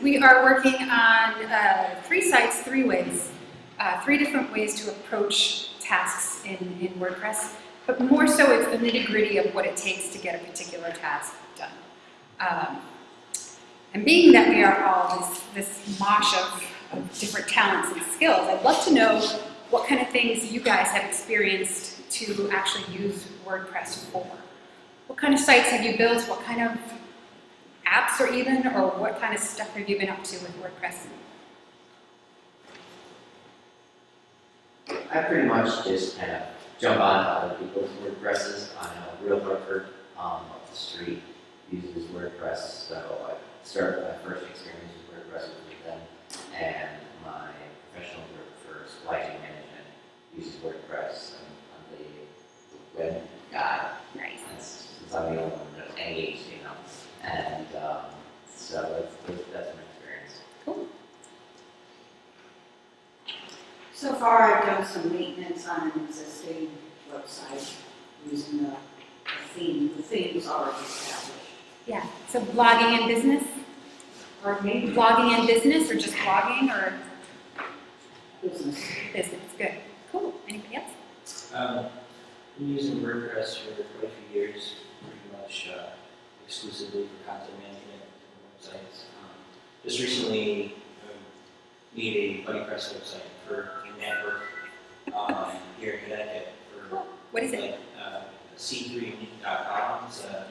we are working on 3 sites, 3 ways. 3 different ways to approach tasks in WordPress, but more so it's the nitty-gritty of what it takes to get a particular task done. And being that we are all this mosh of different talents and skills, I'd love to know what kind of things you guys have experienced to actually use WordPress for. What kind of sites have you built? What kind of apps or what kind of stuff have you been up to with WordPress? I pretty much just kind of jump on other people's WordPresses. I know real Hartford up the street uses WordPress, so I started my first experience with WordPress with them, and my professional group for supply chain management uses WordPress. I'm the web guy. Nice. Since I'm the only one that knows any HTML, and so that's my experience. Cool. So far, I've done some maintenance on an existing website using the theme. The theme's already established. Yeah, so blogging and business? Pardon me? Blogging and business, or just blogging, or? Business. Business, good. Cool. Anybody else? Been using WordPress for quite a few years, pretty much exclusively for content management and websites. Just recently made a BuddyPress website for a network here in Connecticut for What is it? like C3.com. It's a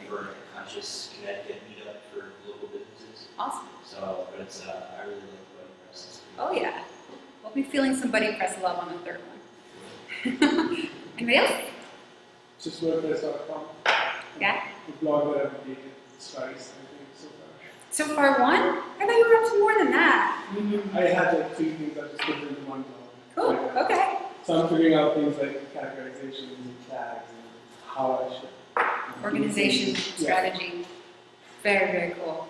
conscious Connecticut meetup for local businesses. Awesome. So, but it's I really like BuddyPress. It's pretty Oh yeah. We'll be feeling some BuddyPress love on the 3rd one. Anybody else? Just WordPress.com. Yeah? The blog that I've updated twice, I think, so far. So far 1? I thought you were up to more than that. I had like 2 things I just put into one blog. Cool, okay. So I'm figuring out things like categorizations and tags and how I should. Organization, strategy. Very, very cool.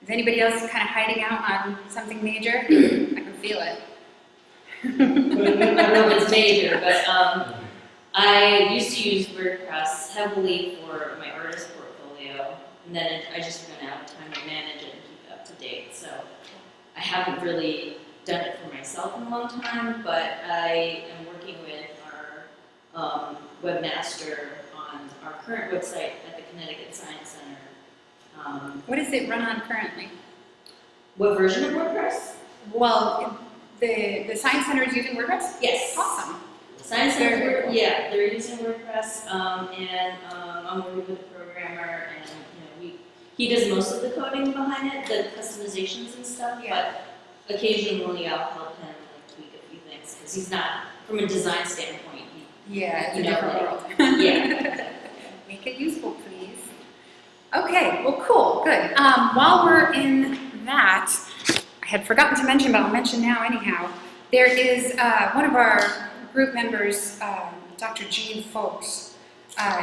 Is anybody else kind of hiding out on something major? I can feel it. I don't know if it's major, but I used to use WordPress heavily for my artist portfolio, and then I just ran out of time to manage it and keep it up to date. So I haven't really done it for myself in a long time, but I am working with our webmaster on our current website at the Connecticut Science Center. What does it run on currently? What version of WordPress? Well, the Science Center is using WordPress? Yes. Awesome. Science Very, Center, very cool. yeah, they're using WordPress, and I'm working with a programmer, and he does most of the coding behind it, the customizations and stuff. Yeah. But occasionally I'll help him tweak a few things because he's not, from a design standpoint. Yeah, it's a different world. Yeah. Make it useful, please. Okay, well, cool, good. While we're in that, I had forgotten to mention, but I'll mention now anyhow. There is one of our group members, Dr. Jean Folks,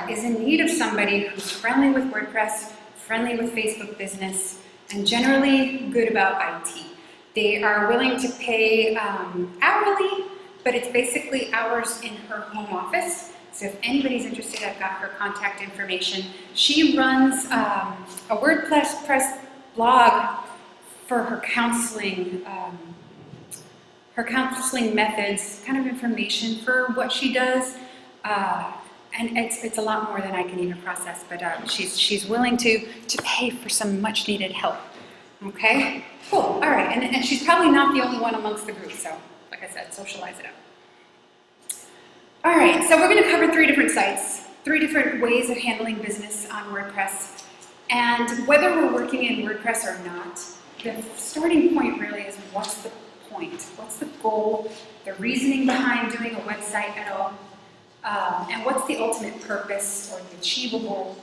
is in need of somebody who's friendly with WordPress, friendly with Facebook business, and generally good about IT. They are willing to pay hourly, but it's basically hours in her home office. So if anybody's interested, I've got her contact information. She runs a WordPress blog for her counseling methods, kind of information for what she does. And it's a lot more than I can even process, but she's willing to pay for some much needed help. Okay, cool, all right, and she's probably not the only one amongst the group, so like I said, socialize it up. All right, so we're going to cover 3 different sites, 3 different ways of handling business on WordPress, and whether we're working in WordPress or not, the starting point really is what's the point? What's the goal, the reasoning behind doing a website at all, and what's the ultimate purpose or the achievable,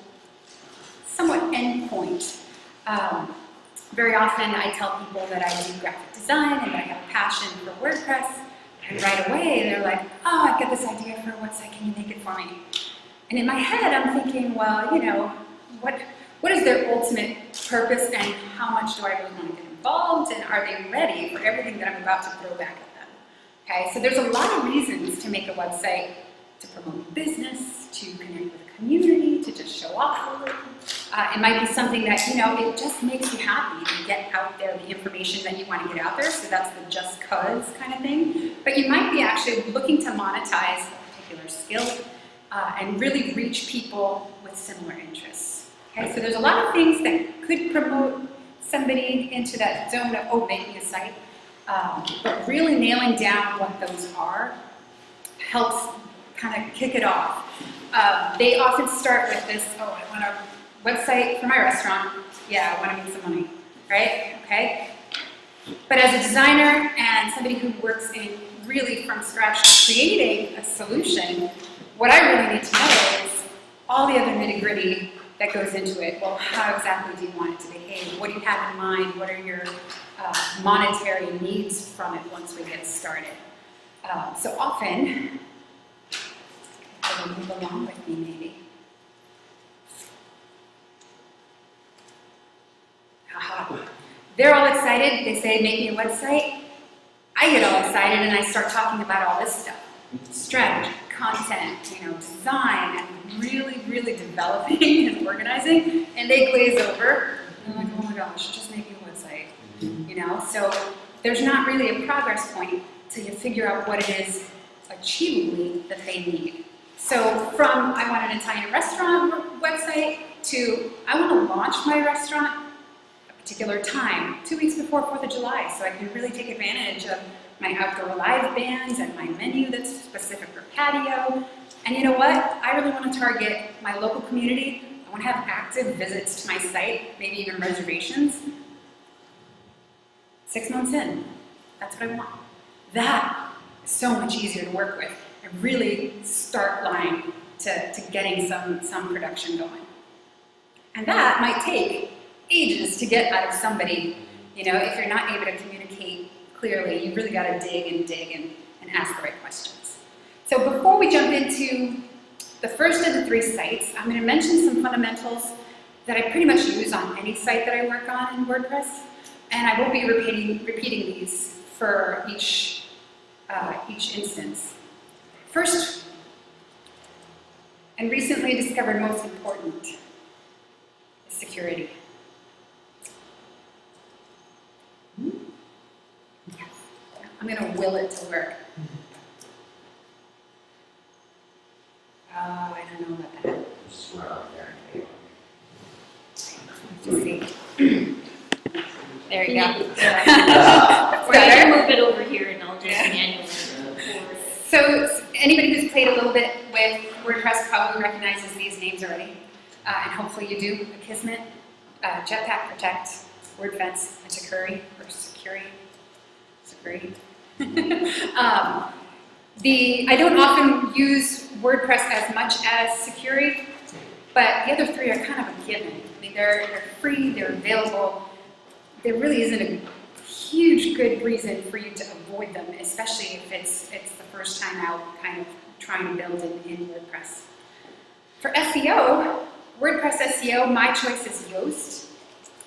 somewhat end point? Very often I tell people that I do graphic design and that I have a passion for WordPress, and right away they're like, oh, I've got this idea for a website, can you make it for me? And in my head I'm thinking, well, you know, what is their ultimate purpose and how much do I really want to get involved, and are they ready for everything that I'm about to throw back at them? Okay, so there's a lot of reasons to make a website: to promote business, to connect with a community, to just show off a little. It might be something that, you know, it just makes you happy to get out out there the information that you want to get out there, so that's the just cause kind of thing. But you might be actually looking to monetize a particular skill and really reach people with similar interests. Okay, so there's a lot of things that could promote somebody into that zone of, oh, make me a site, but really nailing down what those are helps kind of kick it off. They often start with this, oh, I want a website for my restaurant. Yeah, I want to make some money, right? Okay. But as a designer and somebody who works in really from scratch creating a solution, what I really need to know is all the other nitty-gritty that goes into it. Well, how exactly do you want it to behave? What do you have in mind? What are your monetary needs from it once we get started? So often, move along with me maybe. Haha. They're all excited. They say, make me a website. I get all excited and I start talking about all this stuff. Strategy, content, design, and really developing and organizing. And they glaze over. And they're like, oh my gosh, just make me a website. So there's not really a progress point till you figure out what it is achievably that they need. So from I want an Italian restaurant website to I want to launch my restaurant a particular time, 2 weeks before 4th of July, so I can really take advantage of my outdoor live bands and my menu that's specific for patio. And you know what? I really want to target my local community. I want to have active visits to my site, maybe even reservations. 6 months in, that's what I want. That is so much easier to work with and really start line to getting some production going. And that might take ages to get out of somebody. If you're not able to communicate clearly, you really got to dig and ask the right questions. So before we jump into the first of the 3 sites, I'm going to mention some fundamentals that I pretty much use on any site that I work on in WordPress, and I won't be repeating these for each instance. First, and recently discovered most important, is security. Yes. I'm going to will it to work. Oh, I don't know about that. Just run out there and Let's see. There you go. Or you can move it over here and I'll just manually forward. So anybody who's played a little bit with WordPress probably recognizes these names already. And hopefully you do. Akismet, Jetpack Protect, WordFence, and Security, or Security. I don't often use WordPress as much as Security, but the other 3 are kind of a given. I mean, they're free, they're available. There really isn't a huge good reason for you to avoid them, especially if it's the first time out kind of trying to build in WordPress. For SEO, WordPress SEO, my choice is Yoast,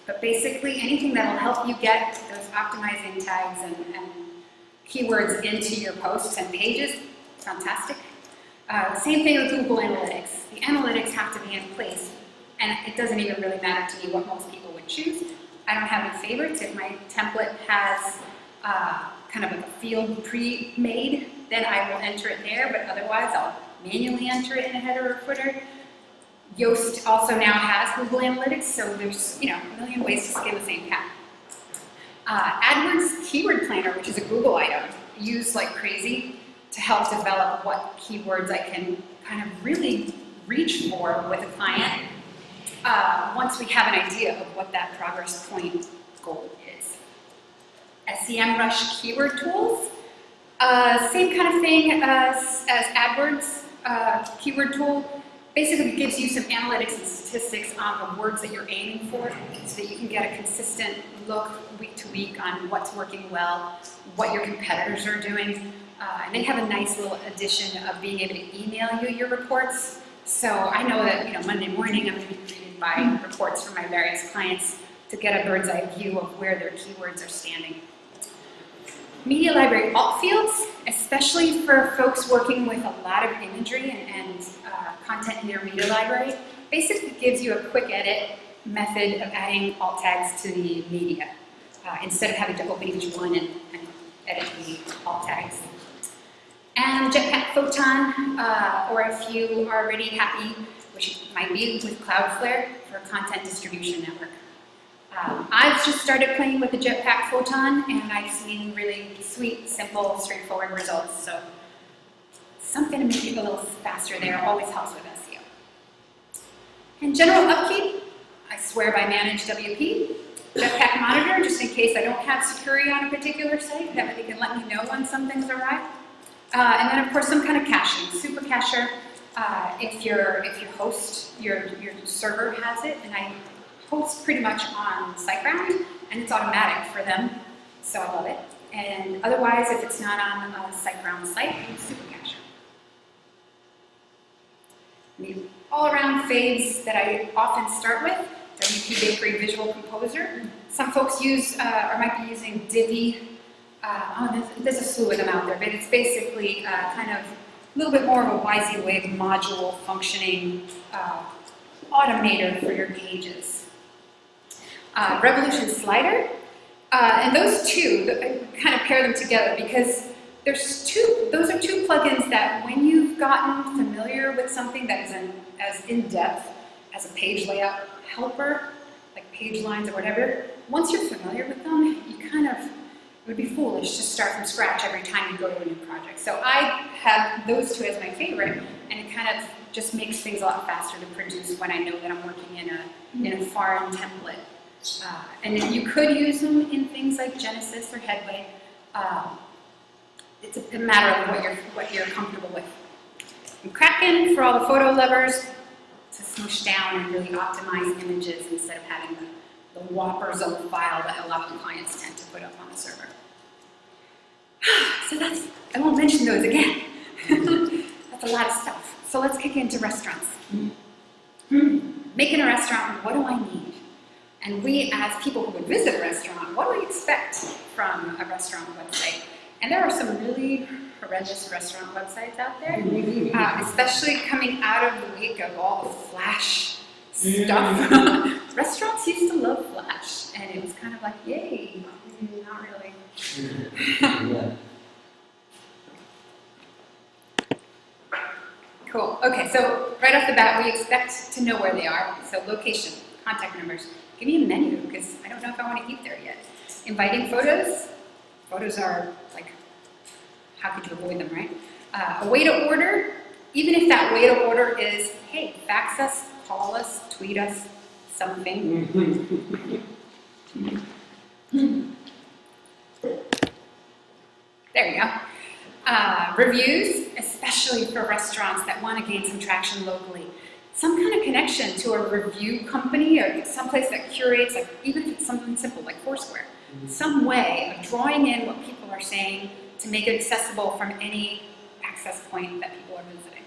but basically anything that will help you get those optimizing tags and keywords into your posts and pages, fantastic. Same thing with Google Analytics. The analytics have to be in place, and it doesn't even really matter to me what most people would choose. I don't have any favorites. If my template has kind of a field pre-made, then I will enter it there, but otherwise I'll manually enter it in a header or footer. Yoast also now has Google Analytics, so there's a million ways to skin the same cat. AdWords Keyword Planner, which is a Google item, used like crazy to help develop what keywords I can kind of really reach for with a client once we have an idea of what that progress point goal is. SEMrush keyword tools, same kind of thing as AdWords keyword tool. Basically gives you some analytics and statistics on the words that you're aiming for so that you can get a consistent look week to week on what's working well, what your competitors are doing. And they have a nice little addition of being able to email you your reports. So I know that Monday morning I'm going to be greeted by reports from my various clients to get a bird's eye view of where their keywords are standing. Media library alt fields, especially for folks working with a lot of imagery and content in their media library, basically gives you a quick edit method of adding alt tags to the media. instead of having to open each one and edit the alt tags. And Jetpack Photon, or if you are already happy, which might be with Cloudflare for content distribution network. I've just started playing with the Jetpack Photon, and I've seen really sweet, simple, straightforward results. So something to make it a little faster there always helps with SEO. And general upkeep, I swear by Managed WP. Jetpack Monitor, just in case I don't have security on a particular site, that way they can let me know when something's awry. And then of course some kind of caching, super cacher. If your host, your server has it, and I host pretty much on SiteGround, and it's automatic for them, so I love it. And otherwise, if it's not on a SiteGround site, it's super cacher. The all-around fades that I often start with, WP Bakery Visual Composer. Some folks use, or might be using Divi. There's a slew of them out there, but it's basically kind of a little bit more of a WYSIWYG module functioning automator for your pages. Revolution Slider, and those two, I kind of pair them together because those are two plugins that when you've gotten familiar with something that is as in-depth as a page layout helper, like page lines or whatever, once you're familiar with them, you kind of, it would be foolish to start from scratch every time you go to a new project. So I have those two as my favorite, and it kind of just makes things a lot faster to produce when I know that I'm working in a foreign template. And then you could use them in things like Genesis or Headway. It's a matter of what you're comfortable with. And Kraken for all the photo lovers to smush down and really optimize images instead of having the whoppers of the file that a lot of clients tend to put up on the server. So I won't mention those again. That's a lot of stuff. So let's kick into restaurants. Making a restaurant, what do I need? And we, as people who would visit a restaurant, what do we expect from a restaurant website? And there are some really horrendous restaurant websites out there, especially coming out of the wake of all the Flash stuff. Restaurants used to love Flash, and it was kind of like, yay, not really. Cool. Okay, so right off the bat, we expect to know where they are. So location, contact numbers. Give me a menu, because I don't know if I want to eat there yet. Inviting photos. Photos are like, how could you avoid them, right? A way to order, even if that way to order is, hey, fax us, call us, tweet us, something. There you go. Reviews, especially for restaurants that want to gain some traction locally. Some kind of connection to a review company or someplace that curates, like even if it's something simple like Foursquare. Some way of drawing in what people are saying to make it accessible from any access point that people are visiting.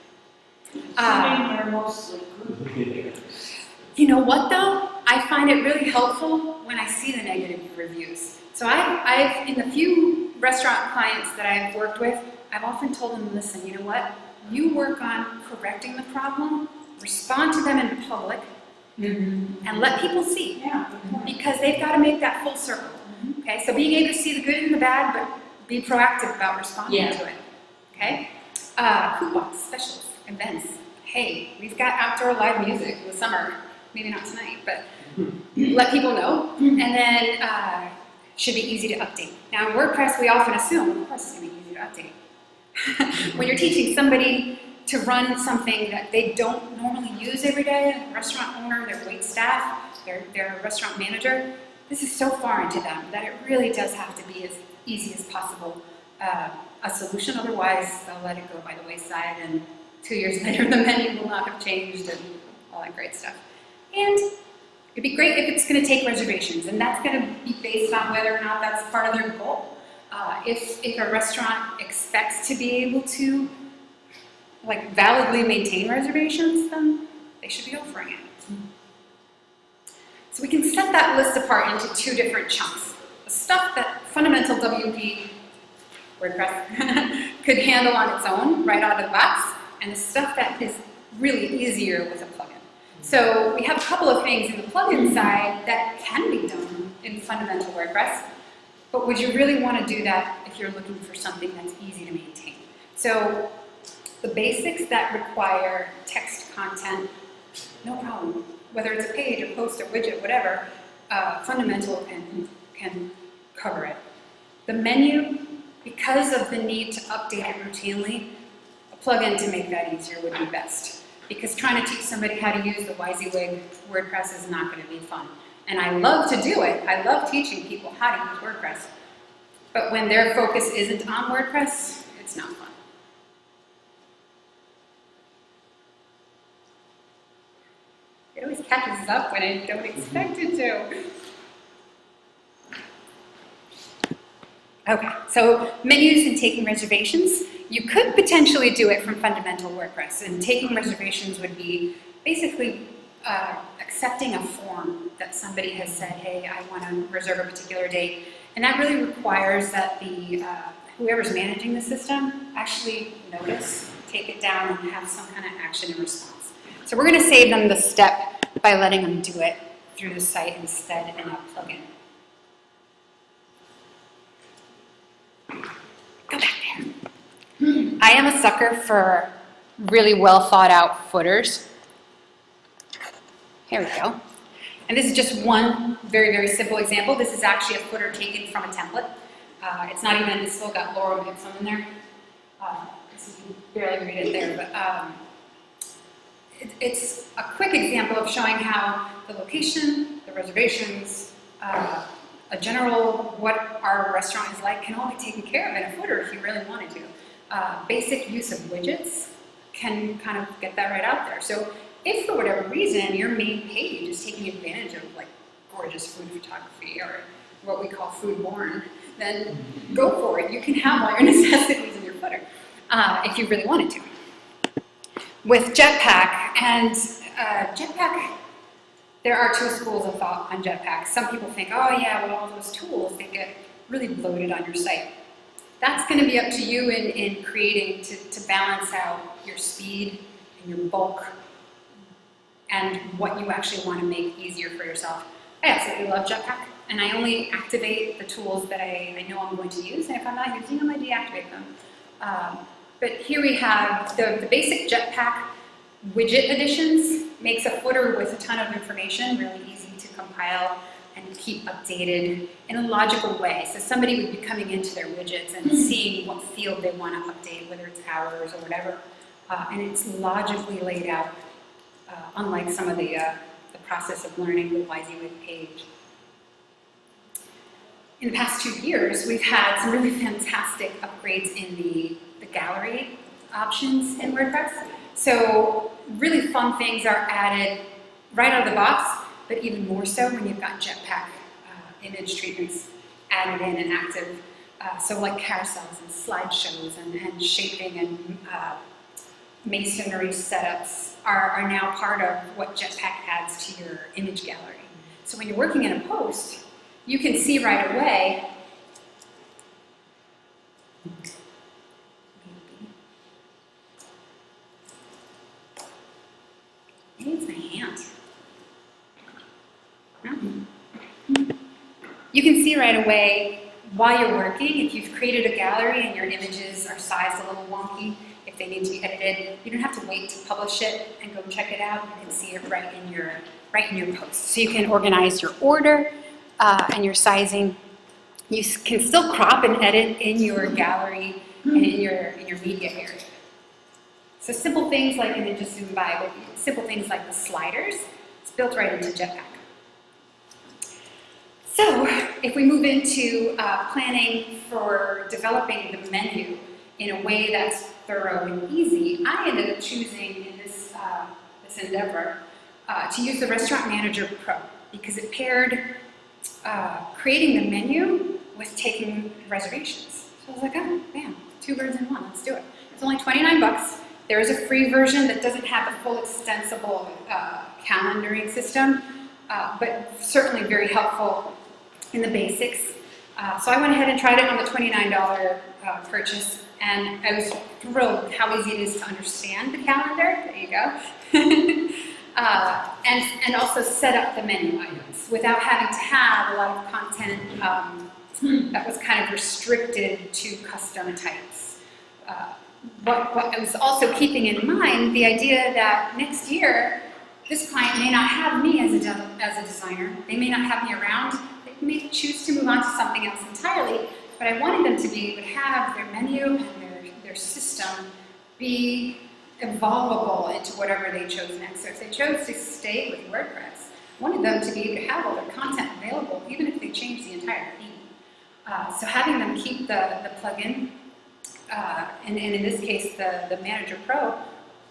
They're mostly group reviews. You know what though? I find it really helpful when I see the negative reviews. So I've in the few restaurant clients that I've worked with, I've often told them, listen, you know what? You work on correcting the problem, respond to them in public, and let people see. Yeah. Because they've got to make that full circle. Okay, so being able to see the good and the bad, but be proactive about responding to it. Okay? Coupons, specials, events. Hey, we've got outdoor live music in the summer. Maybe not tonight, but let people know. And then should be easy to update. Now in WordPress, we often assume, of course it's going to be easy to update. When you're teaching somebody to run something that they don't normally use every day, a restaurant owner, their wait staff, their restaurant manager, this is so foreign to them that it really does have to be as easy as possible a solution. Otherwise, they'll let it go by the wayside, and 2 years later, the menu will not have changed and all that great stuff. And it'd be great if it's going to take reservations, and that's going to be based on whether or not that's part of their goal. If a restaurant expects to be able to like validly maintain reservations, then they should be offering it. So we can set that list apart into two different chunks. The stuff that fundamental WP WordPress could handle on its own right out of the box, and the stuff that is really easier with a plugin. So we have a couple of things in the plugin side that can be done in fundamental WordPress. But would you really want to do that if you're looking for something that's easy to maintain? So the basics that require text content, no problem. Whether it's a page, a post, a widget, whatever, fundamental can cover it. The menu, because of the need to update it routinely, a plugin to make that easier would be best. Because trying to teach somebody how to use the WYSIWYG WordPress is not going to be fun. And I love to do it. I love teaching people how to use WordPress. But when their focus isn't on WordPress, it's not fun. It always catches up when I don't expect it to. Okay, so menus and taking reservations. You could potentially do it from fundamental WordPress, and taking reservations would be basically accepting a form that somebody has said, hey, I want to reserve a particular date, and that really requires that the whoever's managing the system actually notice, take it down, and have some kind of action in response. So we're going to save them the step by letting them do it through the site instead in a plugin. Go back there. I am a sucker for really well thought out footers. Here we go. And this is just one very, very simple example. This is actually a footer taken from a template. It's not even, it's still got Laurel Gibson in there. So you can barely read it there, but it's a quick example of showing how the location, the reservations, a general what our restaurant is like can all be taken care of in a footer if you really wanted to. Basic use of widgets can kind of get that right out there. So if for whatever reason your main page is taking advantage of like gorgeous food photography or what we call food-born, then go for it. You can have all your necessities in your footer if you really wanted to. With Jetpack, and Jetpack, there are two schools of thought on Jetpack. Some people think, oh yeah, with all those tools, they get really bloated on your site. That's going to be up to you in creating to balance out your speed and your bulk and what you actually want to make easier for yourself. I absolutely love Jetpack, and I only activate the tools that I know I'm going to use, and if I'm not using them, I deactivate them. But here we have the basic Jetpack widget additions. Makes a footer with a ton of information, really easy to compile and keep updated in a logical way. So somebody would be coming into their widgets and seeing what field they want to update, whether it's hours or whatever. And it's logically laid out, unlike some of the process of learning the WYSIWYG page. In the past 2 years, we've had some really fantastic upgrades in the gallery options in WordPress. So really fun things are added right out of the box, but even more so when you've got Jetpack image treatments added in and active. So like carousels and slideshows and shaping and masonry setups are now part of what Jetpack adds to your image gallery. So when you're working in a post, you can see right away maybe it's my hand. You can see right away while you're working, if you've created a gallery and your images are sized a little wonky, if they need to be edited, you don't have to wait to publish it and go check it out. You can see it right in your post. So you can organize your order and your sizing. You can still crop and edit in your gallery and in your media area. So simple things like, and then just zoom by, but simple things like the sliders, it's built right into Jetpack. So if we move into planning for developing the menu in a way that's thorough and easy, I ended up choosing in this endeavor to use the Restaurant Manager Pro because it paired creating the menu with taking reservations. So I was like, oh, bam, 2 birds in one, let's do it. It's only 29 bucks. There is a free version that doesn't have the full extensible calendaring system, but certainly very helpful in the basics. So I went ahead and tried it on the $29 purchase, and I was thrilled how easy it is to understand the calendar. There you go. and also set up the menu items without having to have a lot of content that was kind of restricted to custom types. What I was also keeping in mind the idea that next year, this client may not have me as a designer. They may not have me around. They may choose to move on to something else entirely, but I wanted them to be able to have their menu and their system be evolvable into whatever they chose next. So if they chose to stay with WordPress, I wanted them to be able to have all their content available, even if they changed the entire theme. So having them keep the plugin, and in this case, the Manager Pro,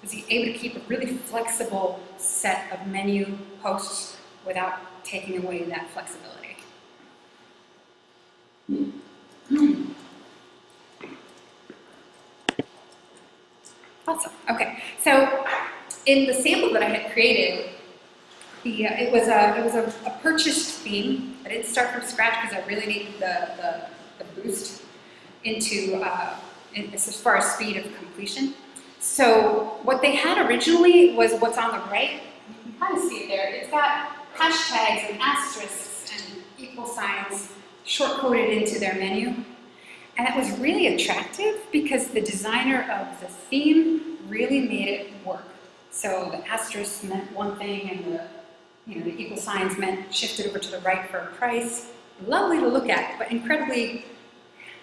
was able to keep a really flexible set of menu posts without taking away that flexibility. Awesome. Okay. So in the sample that I had created, it was a purchased theme. I didn't start from scratch because I really needed the boost into as far as speed of completion. So what they had originally was what's on the right. You can kind of see it there. It's got hashtags and asterisks and equal signs short-coded into their menu. And that was really attractive because the designer of the theme really made it work. So the asterisk meant one thing and the equal signs meant shifted over to the right for a price. Lovely to look at, but incredibly,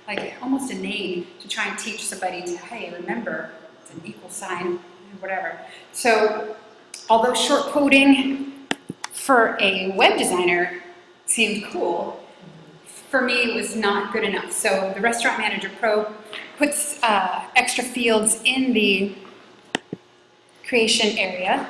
like almost inane to try and teach somebody to, hey, remember, it's an equal sign, whatever. So although short coding for a web designer seemed cool, for me it was not good enough. So the Restaurant Manager Pro puts extra fields in the creation area,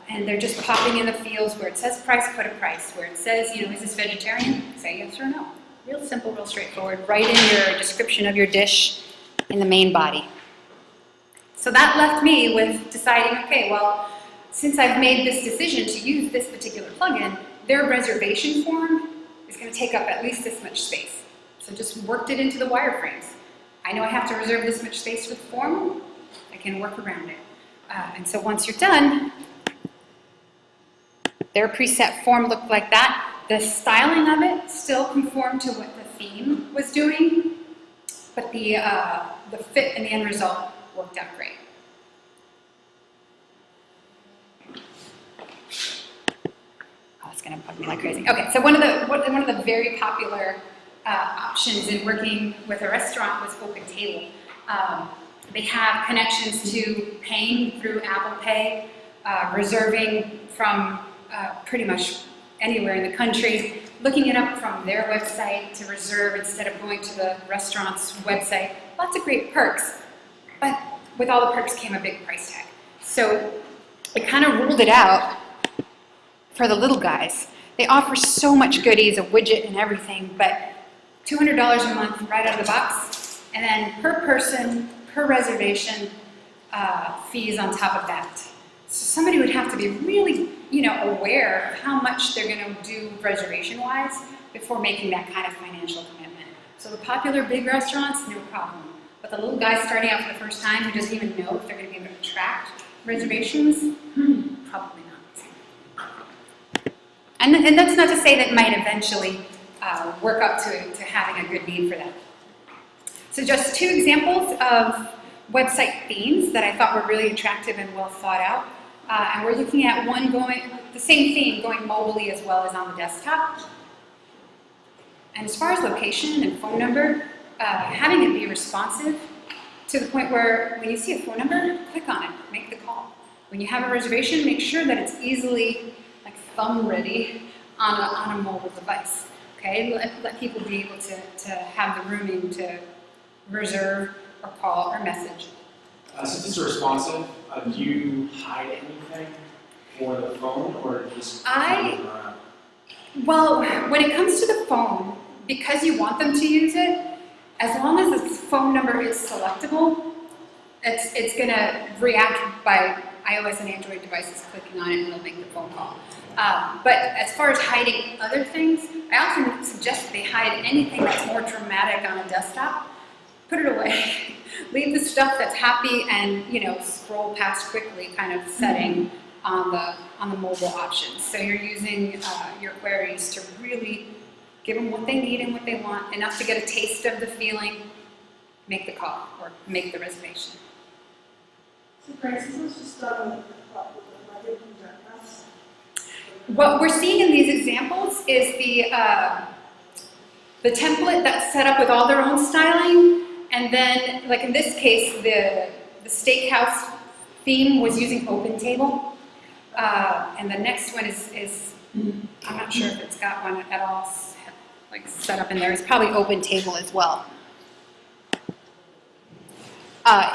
and they're just popping in the fields where it says price, put a price. Where it says, is this vegetarian? Say yes or no. Real simple, real straightforward. Write in your description of your dish in the main body. So that left me with deciding, okay, well, since I've made this decision to use this particular plugin, their reservation form is going to take up at least this much space. So just worked it into the wireframes. I know I have to reserve this much space for the form. I can work around it. And so once you're done, their preset form looked like that. The styling of it still conformed to what the theme was doing, but the fit and the end result worked out great. Oh, it's going to bug me like crazy. Okay, so one of the very popular options in working with a restaurant was Open Table. They have connections to paying through Apple Pay, reserving from pretty much anywhere in the country, looking it up from their website to reserve instead of going to the restaurant's website. Lots of great perks, but with all the perks came a big price tag. So it kind of ruled it out for the little guys. They offer so much goodies, a widget and everything, but $200 a month right out of the box, and then per person, per reservation, fees on top of that. So somebody would have to be really, aware of how much they're going to do reservation-wise before making that kind of financial commitment. So the popular big restaurants, no problem. But the little guy starting out for the first time who doesn't even know if they're going to be able to attract reservations, probably not. And that's not to say that might eventually work up to having a good need for them. So just two examples of website themes that I thought were really attractive and well thought out. And we're looking at the same theme going mobilely as well as on the desktop. And as far as location and phone number, having it be responsive to the point where when you see a phone number, click on it, make the call. When you have a reservation, make sure that it's easily thumb ready on a mobile device. Okay, let people be able to have the rooming to reserve or call or message. Since it's responsive, do you hide anything for the phone or just move around? Well, when it comes to the phone, because you want them to use it, as long as the phone number is selectable, it's going to react by iOS and Android devices clicking on it and it'll make the phone call. But as far as hiding other things, I often suggest that they hide anything that's more dramatic on a desktop. Put it away. Leave the stuff that's happy and scroll past quickly kind of setting on the mobile options. So you're using your queries to really give them what they need and what they want, enough to get a taste of the feeling, make the call or make the reservation. So Grace, this was just done with WordPress. What we're seeing in these examples is the template that's set up with all their own styling, and then, like in this case, the steakhouse theme was using OpenTable, and the next one is I'm not sure if it's got one at all like set up in there. It's probably OpenTable as well.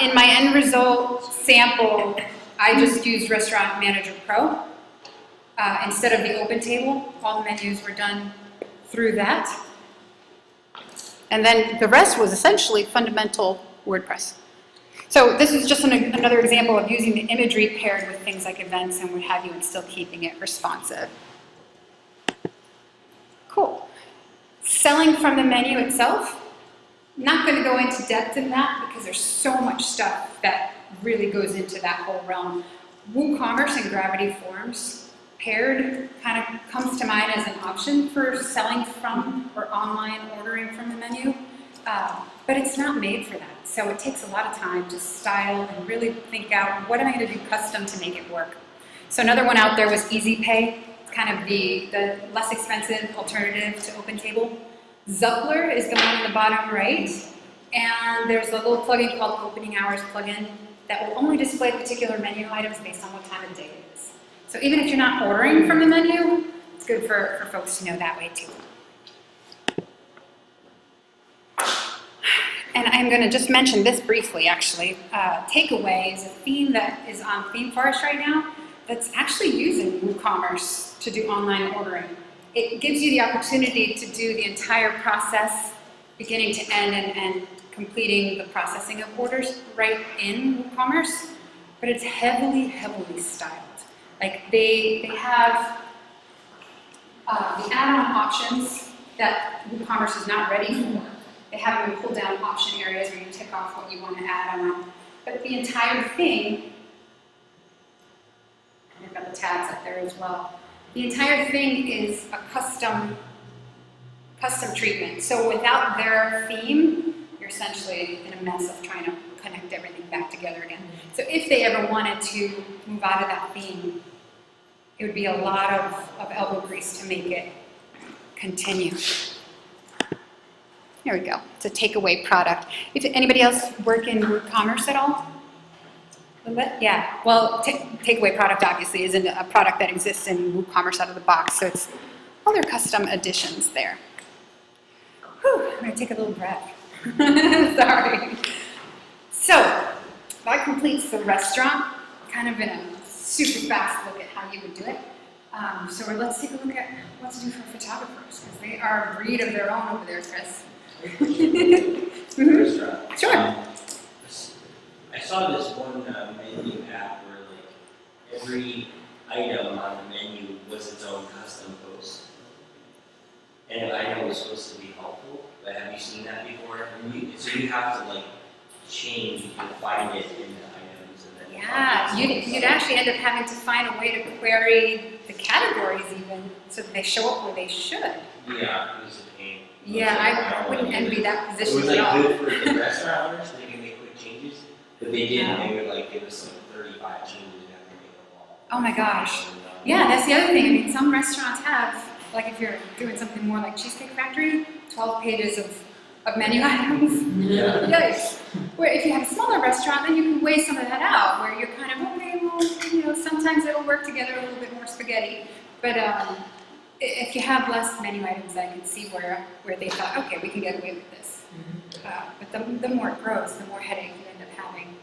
In my end result sample, I just used Restaurant Manager Pro instead of the OpenTable. All the menus were done through that. And then the rest was essentially fundamental WordPress. So this is just another example of using the imagery paired with things like events and what have you, and still keeping it responsive. Cool. Selling from the menu itself, not going to go into depth in that because there's so much stuff that really goes into that whole realm. WooCommerce and Gravity Forms paired kind of comes to mind as an option for selling from or online ordering from the menu, but it's not made for that. So it takes a lot of time to style and really think out what am I going to do custom to make it work. So another one out there was EasyPay. It's kind of the less expensive alternative to OpenTable. Zuppler is the one on the bottom right, and there's a little plugin called Opening Hours plugin that will only display particular menu items based on what time of day it is. So even if you're not ordering from the menu, it's good for folks to know that way too. And I'm going to just mention this briefly, actually. Takeaway is a theme that is on ThemeForest right now that's actually using WooCommerce to do online ordering. It gives you the opportunity to do the entire process, beginning to end, and completing the processing of orders right in WooCommerce, but it's heavily, heavily styled. Like they have the add-on options that WooCommerce is not ready for. They have them in pull-down option areas where you tick off what you want to add on. But the entire thing, and I've got the tabs up there as well, the entire thing is a custom treatment. So without their theme, you're essentially in a mess of trying to connect everything back together again. So if they ever wanted to move out of that theme, it would be a lot of elbow grease to make it continue. There we go. It's a takeaway product. If anybody else work in WooCommerce at all? Yeah. Well, takeaway product obviously isn't a product that exists in WooCommerce out of the box, so it's all their custom additions there. Whew, I'm gonna take a little breath. Sorry. So that completes the restaurant, kind of in a super fast look at how you would do it. So let's take a look at what to do for photographers, because they are a breed of their own over there, Chris. Restaurant. Sure. I saw this one menu app where like every item on the menu was its own custom post. And I know it's supposed to be helpful, but have you seen that before? So you have to like change and find it in the items and then Yeah, you'd actually end up having to find a way to query the categories even, so that they show up where they should. Yeah, it was a pain. Yeah, I wouldn't envy that It position was at like all. good for the restaurant owners, they can make quick changes, but they didn't, they would like give us like 35 changes after making a wall. Oh my gosh. Yeah, that's the other thing. I mean, some restaurants have, like if you're doing something more like Cheesecake Factory, 12 pages of menu items. Yeah. Yikes. Where if you have a smaller restaurant, then you can weigh some of that out, where you're kind of, okay, well, sometimes it'll work together a little bit more spaghetti. But if you have less menu items, I can see where they thought, okay, we can get away with this. But the more it grows, the more headache you end up having.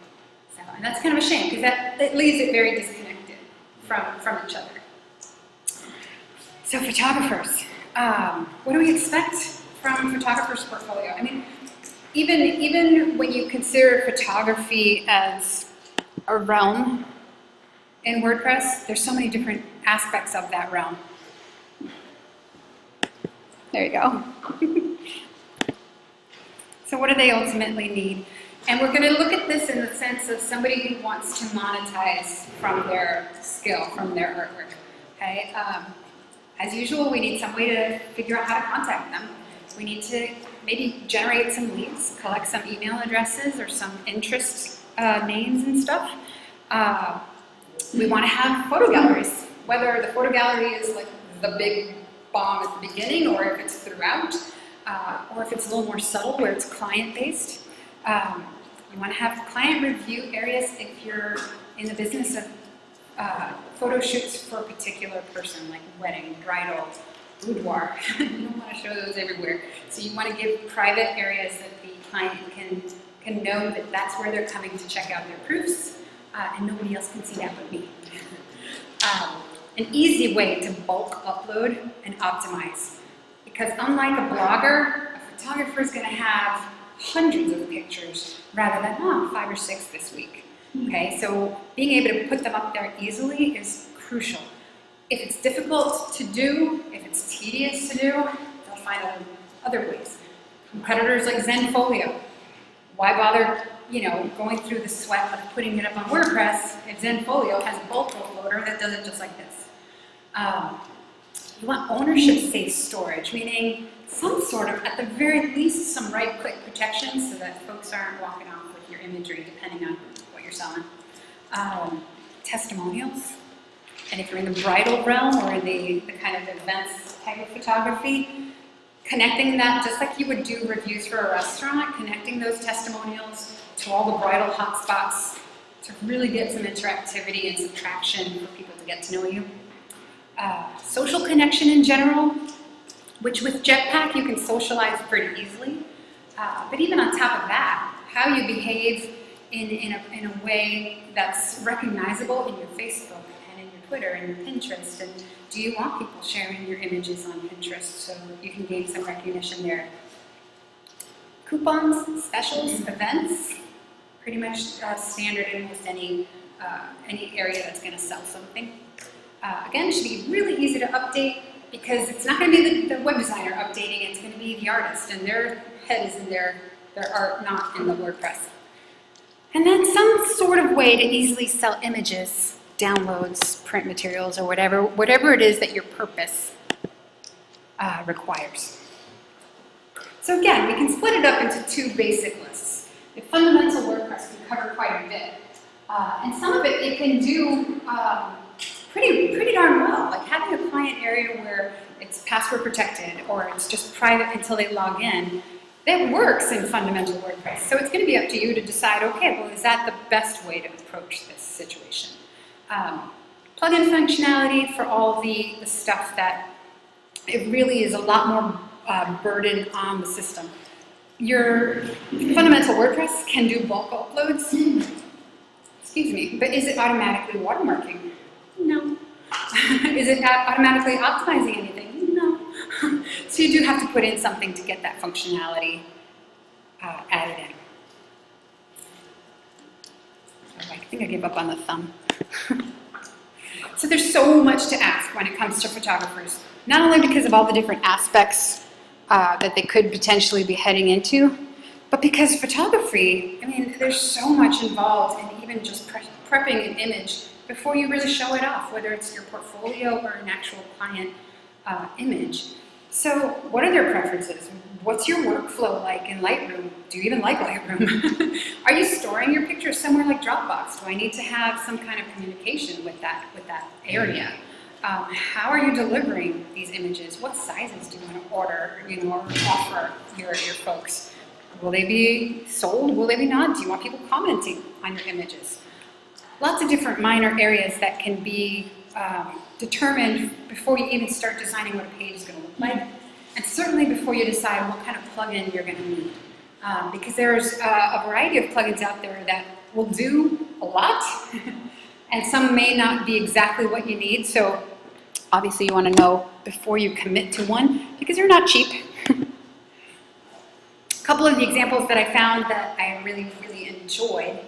So, and that's kind of a shame, because that leaves it very disconnected from each other. So photographers, what do we expect from photographers' portfolio? I mean, even when you consider photography as a realm in WordPress, there's so many different aspects of that realm. There you go. So what do they ultimately need? And we're going to look at this in the sense of somebody who wants to monetize from their skill, from their artwork. Okay? As usual, we need some way to figure out how to contact them. We need to maybe generate some leads, collect some email addresses or some interest names and stuff. We want to have photo galleries, whether the photo gallery is like the big bomb at the beginning, or if it's throughout, or if it's a little more subtle where it's client-based. You want to have client review areas if you're in the business of photo shoots for a particular person, like wedding, bridal, boudoir. You don't want to show those everywhere. So you want to give private areas that the client can know that that's where they're coming to check out their proofs, and nobody else can see that but me. An easy way to bulk upload and optimize. Because unlike a blogger, a photographer is going to have hundreds of pictures rather than 5 or 6 this week. Okay, so being able to put them up there easily is crucial. If it's difficult to do, if it's tedious to do, they'll find other ways. Competitors like Zenfolio. Why bother, going through the sweat of putting it up on WordPress if Zenfolio has a bulk uploader that does it just like this? You want ownership-safe storage, meaning some sort of, at the very least, some right-click protection so that folks aren't walking off with your imagery, depending on what you're selling. Testimonials. And if you're in the bridal realm or in the kind of events type of photography, connecting that, just like you would do reviews for a restaurant, connecting those testimonials to all the bridal hotspots to really get some interactivity and some traction for people to get to know you. Social connection in general, which with Jetpack you can socialize pretty easily. But even on top of that, how you behave in a way that's recognizable in your Facebook and in your Twitter and your Pinterest. And do you want people sharing your images on Pinterest so you can gain some recognition there? Coupons, specials, events, pretty much standard in almost any area that's going to sell something. Again, it should be really easy to update because it's not going to be the web designer updating, it's going to be the artist, and their head is in their art, not in the WordPress. And then some sort of way to easily sell images, downloads, print materials, or whatever it is that your purpose requires. So again, we can split it up into 2 basic lists. The fundamental WordPress can cover quite a bit. And some of it can do pretty darn well, like having a client area where it's password protected or it's just private until they log in. That works in fundamental WordPress. So it's going to be up to you to decide, okay, well, is that the best way to approach this situation? Plugin functionality for all the stuff that it really is a lot more burden on the system. Your fundamental WordPress can do bulk uploads. Excuse me, but is it automatically watermarking? No. Is it automatically optimizing anything? No. So you do have to put in something to get that functionality added in. Oh, I think I gave up on the thumb. So there's so much to ask when it comes to photographers, not only because of all the different aspects that they could potentially be heading into, but because photography, I mean, there's so much involved in even just prepping an image before you really show it off, whether it's your portfolio or an actual client image. So what are their preferences? What's your workflow like in Lightroom? Do you even like Lightroom? Are you storing your pictures somewhere like Dropbox? Do I need to have some kind of communication with that area? How are you delivering these images? What sizes do you want to order, or offer your folks? Will they be sold? Will they be not? Do you want people commenting on your images? Lots of different minor areas that can be determined before you even start designing what a page is going to look like, and certainly before you decide what kind of plugin you're going to need. Because there's a variety of plugins out there that will do a lot, and some may not be exactly what you need, so obviously you want to know before you commit to one, because they're not cheap. A couple of the examples that I found that I really enjoyed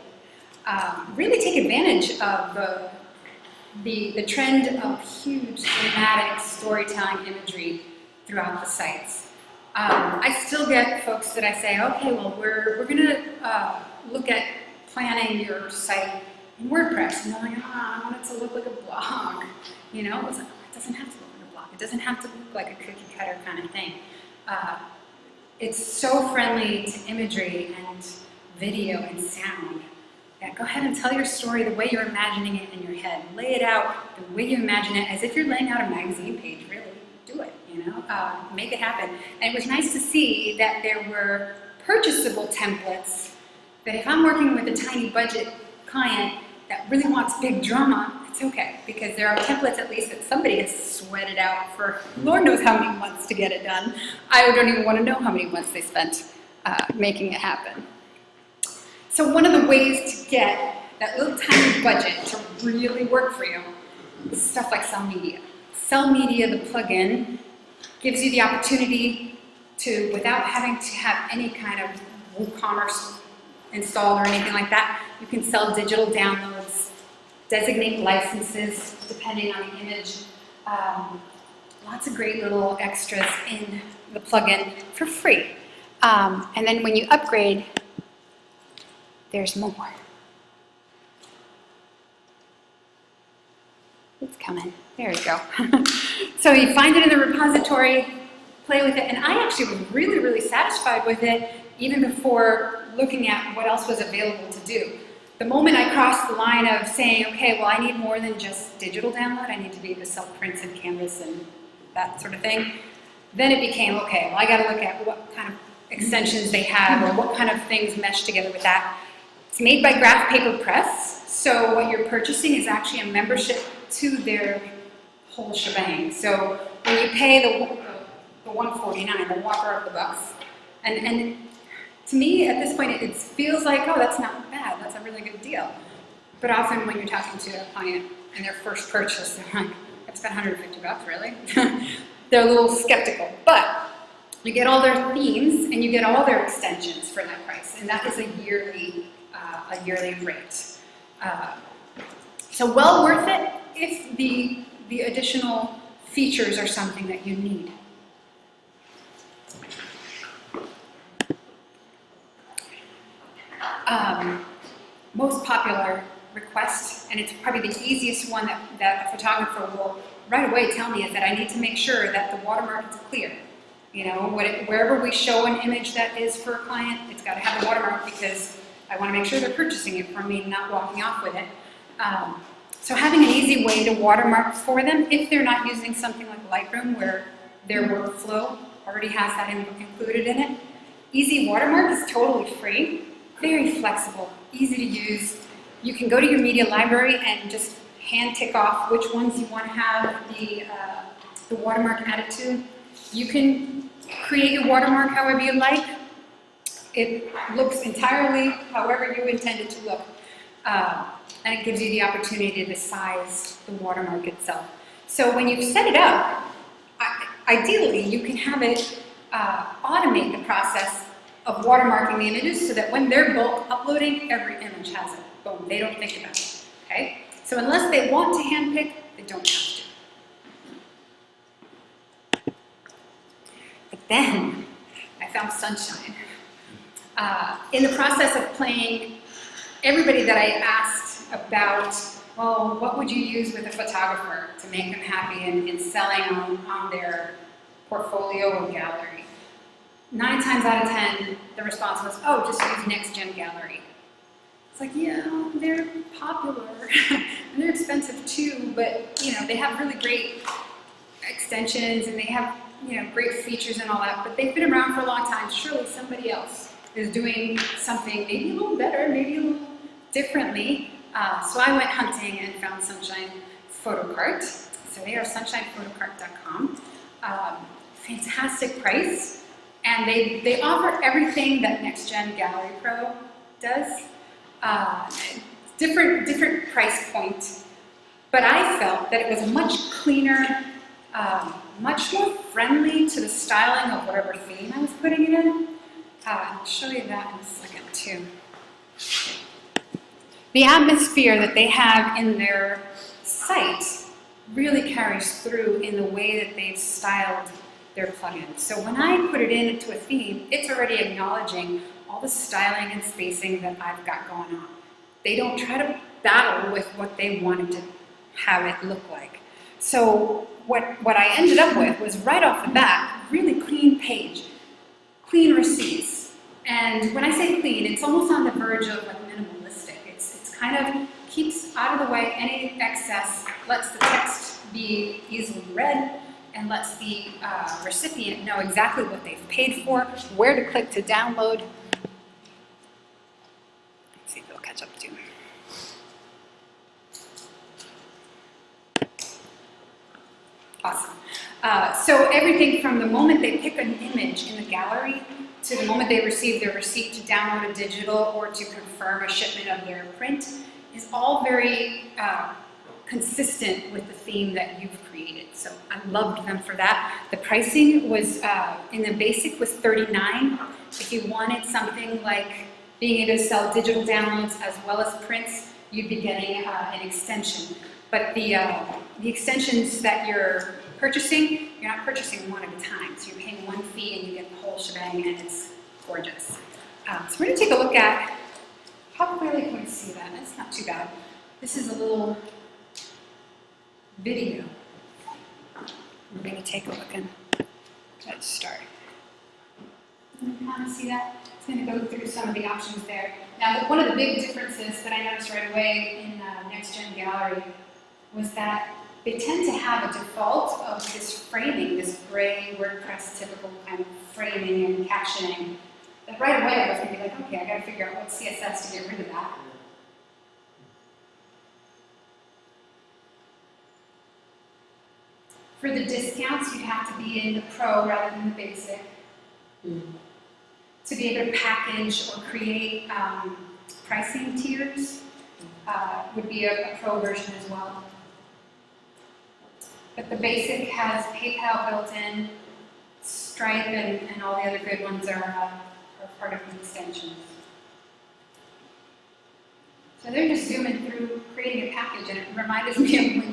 really take advantage of the trend of huge thematic storytelling imagery throughout the sites. I still get folks that I say, okay, well, we're gonna look at planning your site in WordPress, and they're like, I want it to look like a blog. You know, it's like, it doesn't have to look like a blog. It doesn't have to look like a cookie cutter kind of thing. It's so friendly to imagery and video and sound. Yeah, go ahead and tell your story the way you're imagining it in your head. Lay it out the way you imagine it, as if you're laying out a magazine page, really. Do it, you know, make it happen. And it was nice to see that there were purchasable templates that if I'm working with a tiny budget client that really wants big drama, it's okay, because there are templates at least that somebody has sweated out for Lord knows how many months to get it done. I don't even want to know how many months they spent making it happen. So one of the ways to get that little tiny budget to really work for you is stuff like Sell Media. Sell Media, the plugin, gives you the opportunity to, without having to have any kind of WooCommerce installed or anything like that, you can sell digital downloads, designate licenses depending on the image. Lots of great little extras in the plugin for free. And then when you upgrade, there's more. It's coming. There you go. So you find it in the repository, play with it, and I actually was really, really satisfied with it even before looking at what else was available to do. The moment I crossed the line of saying, okay, well, I need more than just digital download, I need to be able to sell prints and canvas and that sort of thing, then it became, okay, well, I got to look at what kind of extensions they have or what kind of things mesh together with that. It's made by Graph Paper Press, so what you're purchasing is actually a membership to their whole shebang. So when you pay the $149, the whopper of the bucks, and to me at this point it feels like, oh, that's not bad, that's a really good deal. But often when you're talking to a client and their first purchase, they're like, I spent $150, really? They're a little skeptical, but you get all their themes and you get all their extensions for that price, and that is a yearly rate. So well worth it if the additional features are something that you need. Most popular request, and it's probably the easiest one that a photographer will right away tell me, is that I need to make sure that the watermark is clear. You know, wherever we show an image that is for a client, it's got to have a watermark because I want to make sure they're purchasing it from me and not walking off with it. So having an easy way to watermark for them, if they're not using something like Lightroom where their workflow already has that included in it, easy watermark is totally free, very flexible, easy to use. You can go to your media library and just hand tick off which ones you want to have the watermark added to. You can create your watermark however you like. It looks entirely however you intend it to look. And it gives you the opportunity to size the watermark itself. So when you've set it up, ideally you can have it automate the process of watermarking the images so that when they're bulk uploading, every image has it. Boom, they don't think about it, okay? So unless they want to handpick, they don't have to. But then I found sunshine. In the process of playing, everybody that I asked about, well, what would you use with a photographer to make them happy in selling on their portfolio or gallery? 9 times out of 10, the response was, oh, just use Next Gen Gallery. It's like, yeah, they're popular and they're expensive too, but you know, they have really great extensions and they have, you know, great features and all that, but they've been around for a long time. Surely somebody else is doing something maybe a little better, maybe a little differently. So I went hunting and found Sunshine PhotoCart. So they are sunshinephotocart.com. Fantastic price. And they offer everything that Next Gen Gallery Pro does. Different price point. But I felt that it was much cleaner, much more friendly to the styling of whatever theme I was putting it in. I'll show you that in a second too. The atmosphere that they have in their site really carries through in the way that they've styled their plugin. So when I put it into a theme, it's already acknowledging all the styling and spacing that I've got going on. They don't try to battle with what they wanted to have it look like. So what I ended up with was right off the bat, really clean page, clean receipts. And when I say clean, it's almost on the verge of like minimalistic. It's kind of keeps out of the way any excess, lets the text be easily read, and lets the recipient know exactly what they've paid for, where to click to download. Let's see if it'll catch up to. Awesome. So everything from the moment they pick an image in the gallery to the moment they receive their receipt to download a digital or to confirm a shipment of their print is all very consistent with the theme that you've created. So I loved them for that. The pricing was, in the basic, was $39. If you wanted something like being able to sell digital downloads as well as prints, you'd be getting an extension. But the extensions that you're purchasing, you're not purchasing one at a time. So you're paying one fee and you get the whole shebang, and it's gorgeous. So we're going to take a look at how clearly can we see that. That's not too bad. This is a little video. We're going to take a look and let's start. You can kind of see that. It's going to go through some of the options there. Now, one of the big differences that I noticed right away in Next Gen Gallery was that they tend to have a default of this framing, this gray WordPress typical kind of framing and captioning. That right away I was going to be like, okay, I got to figure out what CSS to get rid of that. For the discounts, you'd have to be in the Pro rather than the Basic. To be able to package or create pricing tiers would be a Pro version as well. But the Basic has PayPal built in, Stripe and all the other good ones are part of the extensions. So they're just zooming through creating a package, and it reminded me of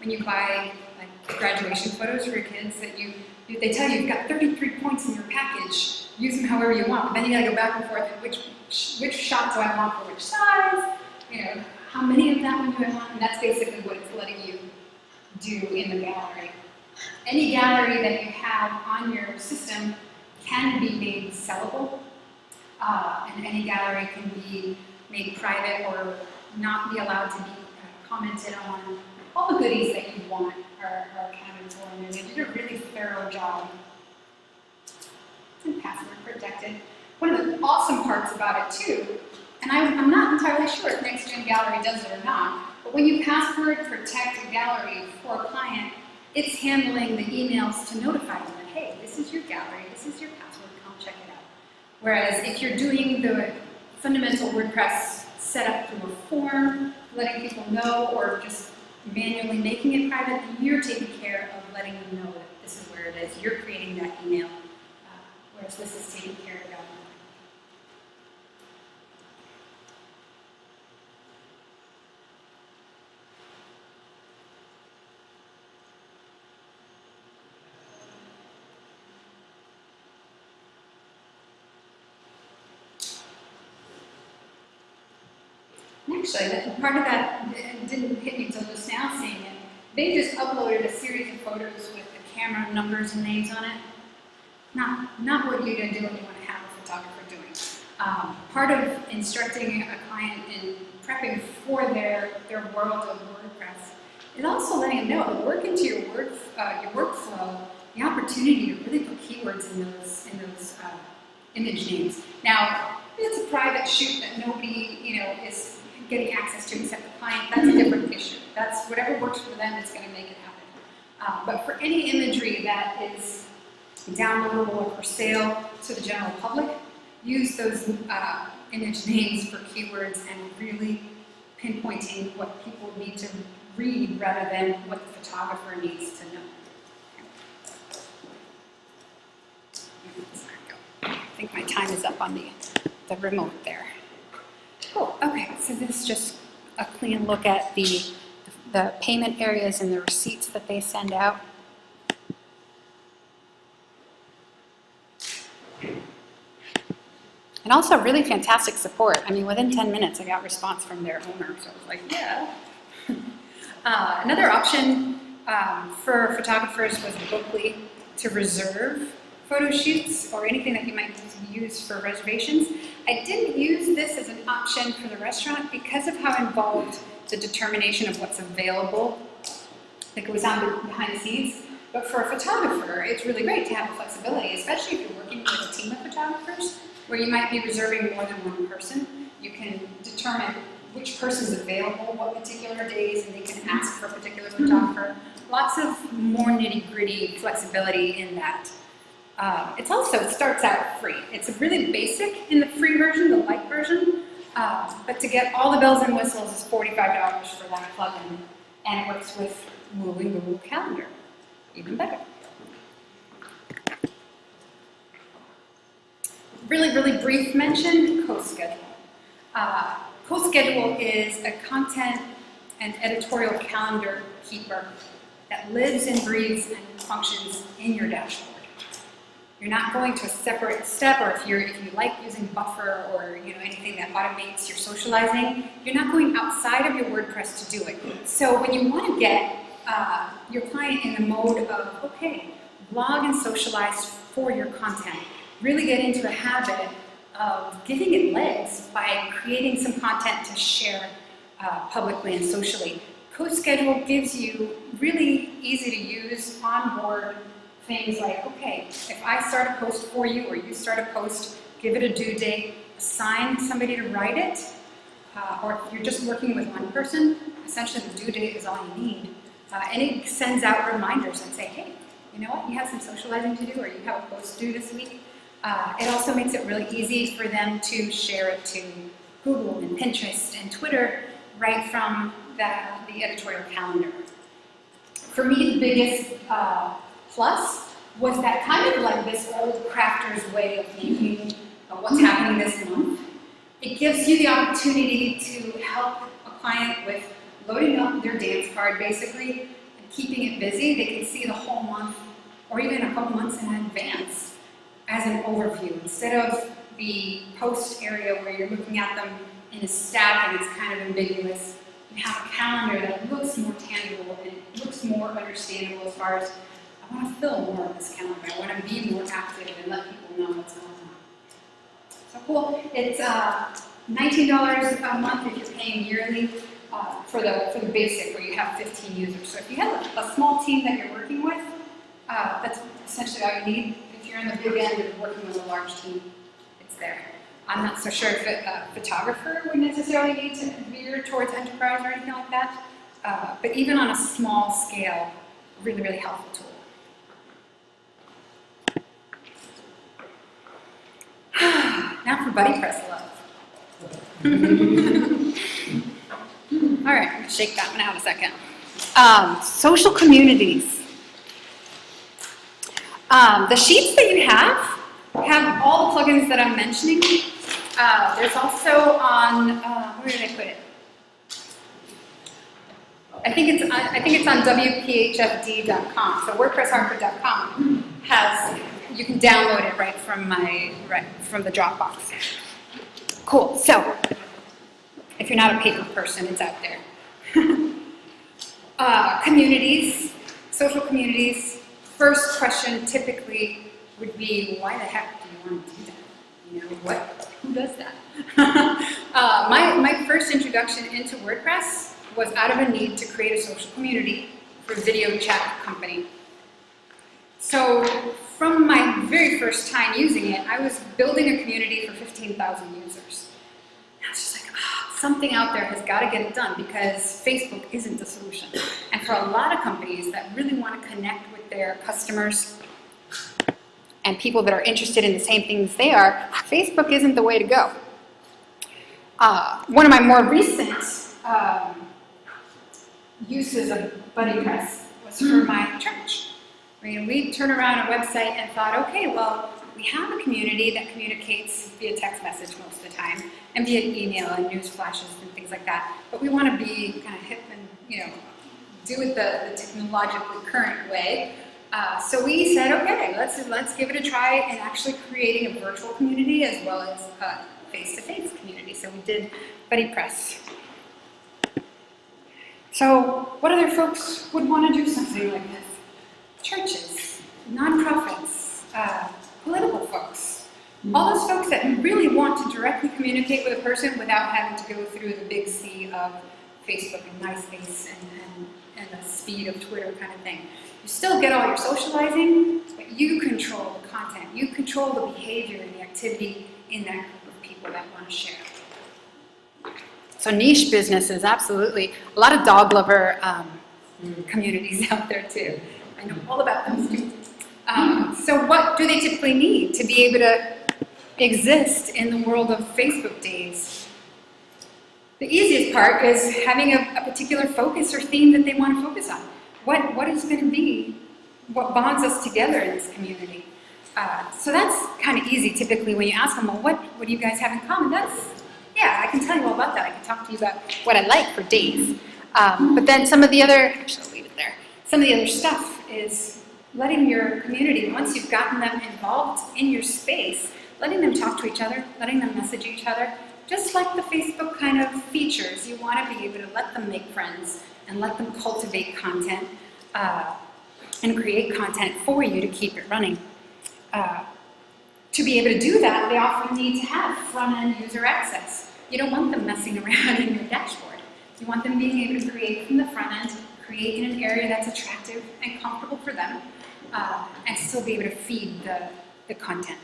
when you buy like graduation photos for your kids that they tell you you've got 33 points in your package. Use them however you want, but then you got to go back and forth. And which shot do I want for which size? You know, how many of that one do I want? And that's basically what it's letting you do in the gallery. Any gallery that you have on your system can be made sellable, and any gallery can be made private or not be allowed to be commented on. All the goodies that you want are accounted for, and they did a really thorough job. And password protected. One of the awesome parts about it too, and I'm not entirely sure if Next Gen Gallery does it or not, but when you password protect a gallery for a client, it's handling the emails to notify them that, hey, this is your gallery, this is your password, come check it out. Whereas if you're doing the fundamental WordPress setup through a form, letting people know, or just manually making it private, then you're taking care of letting them know that this is where it is. You're creating that email. Whereas this is taking care of that. Actually, part of that didn't hit me until just now seeing it. They just uploaded a series of photos with the camera numbers and names on it. Not what you're going to do when you want to have a photographer doing. Part of instructing a client in prepping for their world of WordPress is also letting them know to work into your workflow the opportunity to really put keywords in those image names. Now, if it's a private shoot that nobody is getting access to except the client, that's a different issue. That's whatever works for them is going to make it happen. But for any imagery that is downloadable or for sale to the general public, use those image names for keywords and really pinpointing what people need to read rather than what the photographer needs to know. I think my time is up on the remote there. Cool. Okay, so this is just a clean look at the payment areas and the receipts that they send out. And also really fantastic support. I mean, within 10 minutes, I got response from their owner, so I was like, yeah. Another option for photographers was Bookly to reserve photo shoots or anything that you might use for reservations. I didn't use this as an option for the restaurant because of how involved the determination of what's available that goes on behind the scenes. But for a photographer, it's really great to have the flexibility, especially if you're working with a team of photographers, where you might be reserving more than one person. You can determine which person's available, what particular days, and they can ask for a particular photographer. Lots of more nitty-gritty flexibility in that. It starts out free. It's really basic in the free version, the light version, but to get all the bells and whistles is $45 for that plugin, and it works with Google Calendar, even better. Really, really brief mention, CoSchedule. CoSchedule is a content and editorial calendar keeper that lives and breathes and functions in your dashboard. You're not going to a separate step, or if you like using Buffer or anything that automates your socializing, you're not going outside of your WordPress to do it. So when you want to get your client in the mode of, okay, blog and socialize for your content, really get into a habit of giving it legs by creating some content to share publicly and socially. CoSchedule gives you really easy to use, on-board things like, okay, if I start a post for you or you start a post, give it a due date, assign somebody to write it, or if you're just working with one person, essentially the due date is all you need. And it sends out reminders and say, hey, you know what, you have some socializing to do, or you have a post due this week. It also makes it really easy for them to share it to Google and Pinterest and Twitter right from the editorial calendar. For me, the biggest plus was that kind of like this old crafter's way of thinking of what's happening this month. It gives you the opportunity to help a client with loading up their dance card, basically, and keeping it busy. They can see the whole month, or even a couple months in advance, as an overview, instead of the post area where you're looking at them in a stack and it's kind of ambiguous. You have a calendar that looks more tangible and looks more understandable as far as, I want to fill more of this calendar. I want to be more active and let people know what's going on. So cool. It's $19 a month if you're paying yearly for the basic, where you have 15 users. So if you have a small team that you're working with, that's essentially all you need. If you're in the big end and working with a large team, it's there. I'm not so sure if a photographer would necessarily need to veer towards enterprise or anything like that, but even on a small scale, really, really helpful tool. Now for BuddyPress love. All right, I'm going to shake that one out a second. Social communities. The sheets that you have all the plugins that I'm mentioning. There's also on, where did I put it? I think it's on WPHFD.com. So WordPressHartford.com has, you can download it right from the Dropbox. Cool. So if you're not a paper person, it's out there. Communities, social communities. First question typically would be, why the heck do you want to do that? You know, who does that? My first introduction into WordPress was out of a need to create a social community for a video chat company. So from my very first time using it, I was building a community for 15,000 users. And I was just like, something out there has got to get it done, because Facebook isn't the solution. And for a lot of companies that really want to connect with their customers and people that are interested in the same things they are, Facebook isn't the way to go. One of my more recent uses of BuddyPress was for my church. I mean, we turned around a website and thought, okay, well, we have a community that communicates via text message most of the time, and via email and news flashes and things like that. But we want to be kind of hip and, do it the technologically current way. So we said, okay, let's give it a try and actually creating a virtual community as well as a face-to-face community. So we did BuddyPress. So what other folks would want to do something like this? Churches, nonprofits, political folks, all those folks that really want to directly communicate with a person without having to go through the big sea of Facebook and MySpace and the speed of Twitter kind of thing. You still get all your socializing, but you control the content. You control the behavior and the activity in that group of people that want to share. So niche businesses, absolutely. A lot of dog lover communities out there too. I know all about those too. So what do they typically need to be able to exist in the world of Facebook days? The easiest part is having a particular focus or theme that they want to focus on. What is going to be what bonds us together in this community? So that's kind of easy typically when you ask them, well, what do you guys have in common? Yeah, I can tell you all about that. I can talk to you about what I like for days. But then some of the other, actually I'll leave it there. Some of the other stuff is letting your community, once you've gotten them involved in your space, letting them talk to each other, letting them message each other. Just like the Facebook kind of features, you want to be able to let them make friends and let them cultivate content and create content for you to keep it running. To be able to do that, they often need to have front-end user access. You don't want them messing around in your dashboard. You want them being able to create from the front end, create in an area that's attractive and comfortable for them, and still be able to feed the content.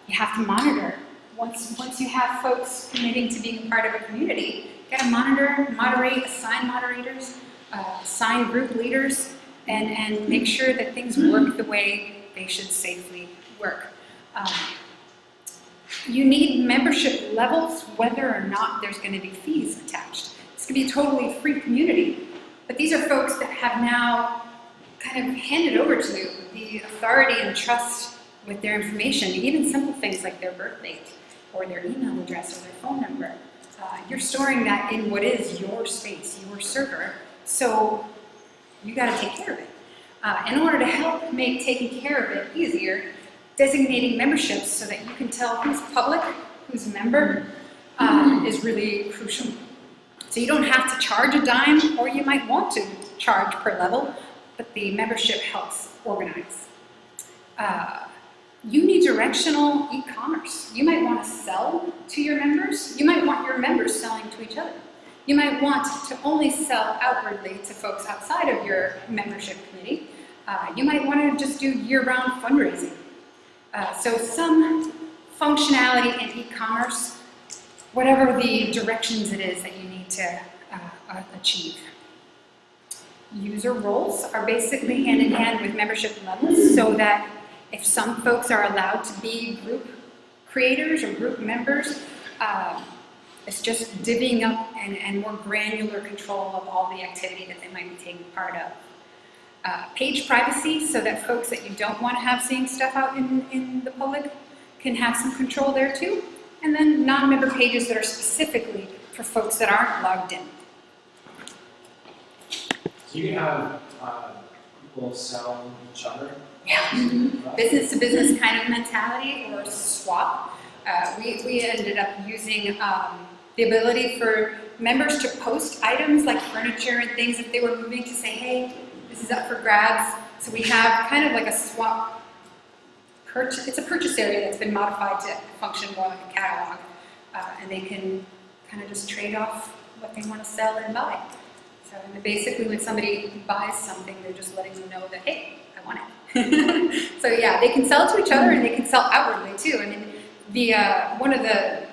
You have to monitor. Once you have folks committing to being a part of a community, you got to monitor, moderate, assign moderators, assign group leaders, and make sure that things work the way they should safely work. You need membership levels whether or not there's going to be fees attached. It's going to be a totally free community, but these are folks that have now kind of handed over to you the authority and trust with their information, even simple things like their birth date or their email address or their phone number. You're storing that in what is your space, your server, so you got to take care of it. In order to help make taking care of it easier, designating memberships so that you can tell who's public, who's a member, is really crucial. So you don't have to charge a dime, or you might want to charge per level, but the membership helps organize. You need directional e-commerce. You might want to sell to your members. You might want your members selling to each other. You might want to only sell outwardly to folks outside of your membership community. You might want to just do year-round fundraising. So some functionality in e-commerce, whatever the directions it is that you need to achieve. User roles are basically hand in hand with membership levels, so that if some folks are allowed to be group creators or group members, it's just divvying up and more granular control of all the activity that they might be taking part of. Page privacy, so that folks that you don't want to have seeing stuff out in the public can have some control there too. And then non-member pages that are specifically for folks that aren't logged in. So you can have people sell each other? Yeah. Business to business kind of mentality, or swap. We ended up using the ability for members to post items like furniture and things if they were moving, to say, hey, this is up for grabs. So we have kind of like a swap purchase. It's a purchase area that's been modified to function more like a catalog. And they can kind of just trade off what they want to sell and buy. So basically when somebody buys something, they're just letting you know that, hey, I want it. So yeah, they can sell to each other and they can sell outwardly too. I mean, one of the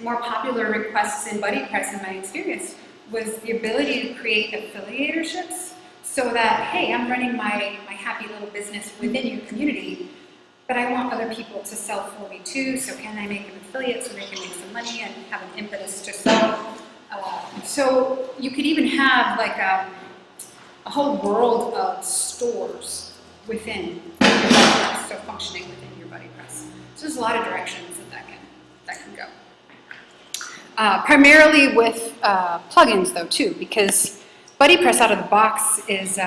more popular requests in BuddyPress in my experience was the ability to create affiliatorships, so that, hey, I'm running my happy little business within your community, but I want other people to sell for me too, so can I make an affiliate so they can make some money and have an impetus to sell? So you could even have like a whole world of stores within your BuddyPress, so functioning within your BuddyPress. So there's a lot of directions that can go. Primarily with plugins though too, because BuddyPress out of the box is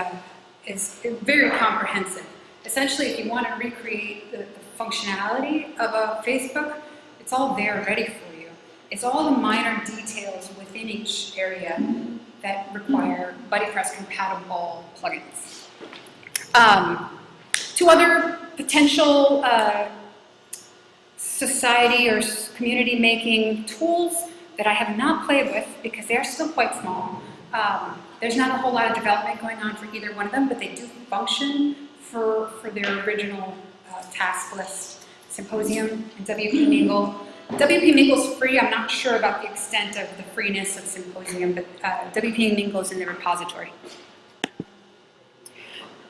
is very comprehensive. Essentially, if you want to recreate the functionality of a Facebook, it's all there ready for you. It's all the minor details within each area that require BuddyPress compatible plugins. Two other potential society or community making tools that I have not played with because they are still quite small. There's not a whole lot of development going on for either one of them, but they do function for their original task list, Symposium and WP Mingle. WP Mingle's free. I'm not sure about the extent of the freeness of Symposium, but WP Mingle is in the repository.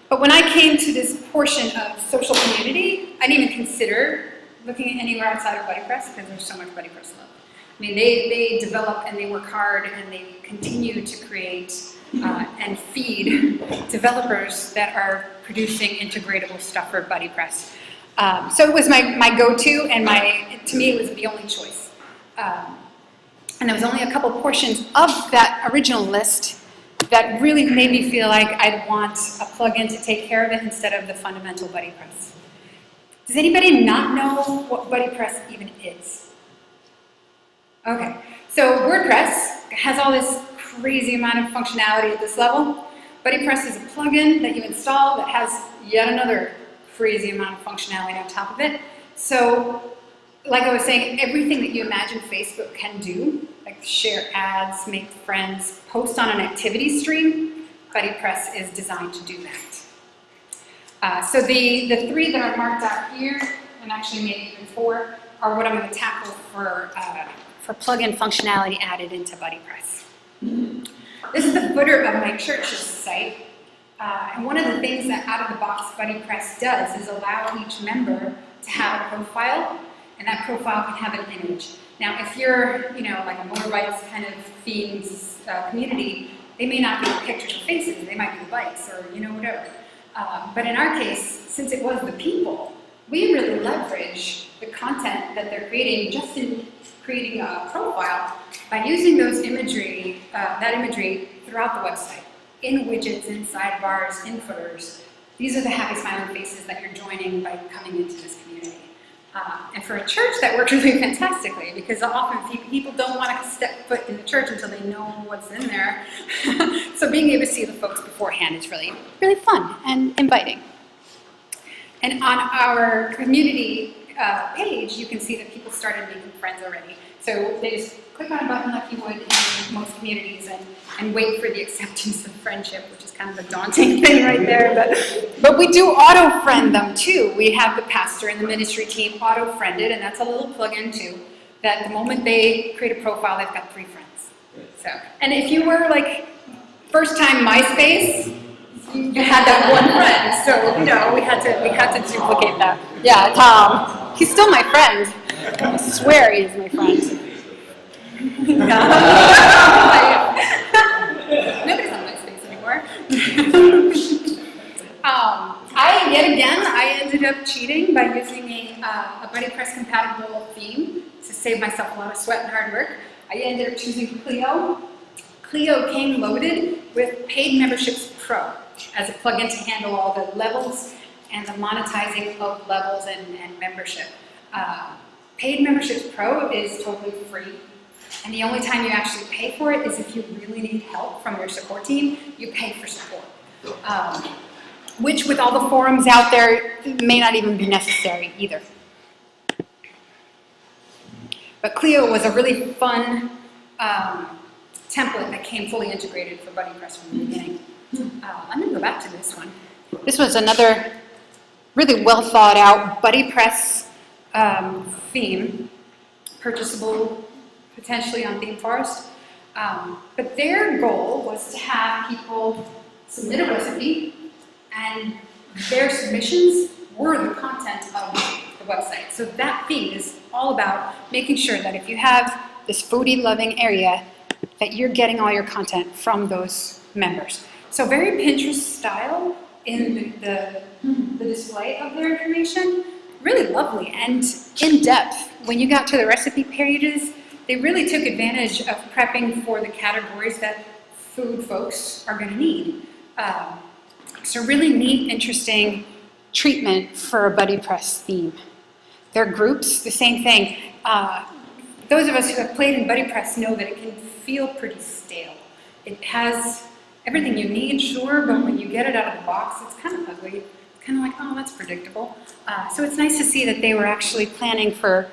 But when I came to this portion of social community, I didn't even consider looking at anywhere outside of BuddyPress because there's so much BuddyPress love. I mean, they develop and they work hard and they continue to create and feed developers that are producing integratable stuff for BuddyPress. So it was my go-to, and to me it was the only choice. And there was only a couple portions of that original list that really made me feel like I'd want a plugin to take care of it instead of the fundamental BuddyPress. Does anybody not know what BuddyPress even is? Okay, so WordPress has all this crazy amount of functionality at this level. BuddyPress is a plugin that you install that has yet another crazy amount of functionality on top of it. So, like I was saying, everything that you imagine Facebook can do, like share ads, make friends, post on an activity stream, BuddyPress is designed to do that. So the three that are marked out here, and actually maybe even four, are what I'm going to tackle for plugin functionality added into BuddyPress. This is the footer of my church's site. And one of the things that out-of-the-box BuddyPress does is allow each member to have a profile, and that profile can have an image. Now, if you're, like a motorbikes kind of themes community, they may not be pictures or faces, they might be the bikes or, whatever. But in our case, since it was the people, we really leverage the content that they're creating just in creating a profile by using those imagery, that imagery throughout the website, in widgets, in sidebars, in footers. These are the happy smiling faces that you're joining by coming into this community. And for a church, that works really fantastically because often people don't want to step foot in the church until they know what's in there. So being able to see the folks beforehand is really, really fun and inviting. And on our community page, you can see that people started making friends already. So they just click on a button like you would in most communities and wait for the acceptance of friendship, which is kind of a daunting thing right there. But we do auto-friend them too. We have the pastor and the ministry team auto-friended, and that's a little plug-in too, that the moment they create a profile, they've got 3 friends. So, and if you were like first-time MySpace, you had that one friend. So, we had to duplicate that. Yeah, Tom. He's still my friend. I swear he is my friend. Nobody's on MySpace anymore. I ended up cheating by using a BuddyPress compatible theme to save myself a lot of sweat and hard work. I ended up choosing Clio. Clio came loaded with Paid Memberships Pro as a plugin to handle all the levels and the monetizing of levels and membership. Paid Memberships Pro is totally free, and the only time you actually pay for it is if you really need help from your support team. You pay for support, which with all the forums out there may not even be necessary either. But Clio was a really fun template that came fully integrated for BuddyPress from the beginning. I'm going to go back to this one. This was another really well thought out BuddyPress theme, purchasable potentially on ThemeForest. But their goal was to have people submit a recipe, and their submissions were the content of the website. So that theme is all about making sure that if you have this foodie loving area, that you're getting all your content from those members. So very Pinterest style in the display of their information. Really lovely and in-depth. When you got to the recipe pages, they really took advantage of prepping for the categories that food folks are going to need. It's a really neat, interesting treatment for a BuddyPress theme. Their groups, the same thing. Those of us who have played in BuddyPress know that it can feel pretty stale. It has everything you need, sure, but when you get it out of the box, it's kind of ugly. It's kind of like, oh, that's predictable. So it's nice to see that they were actually planning for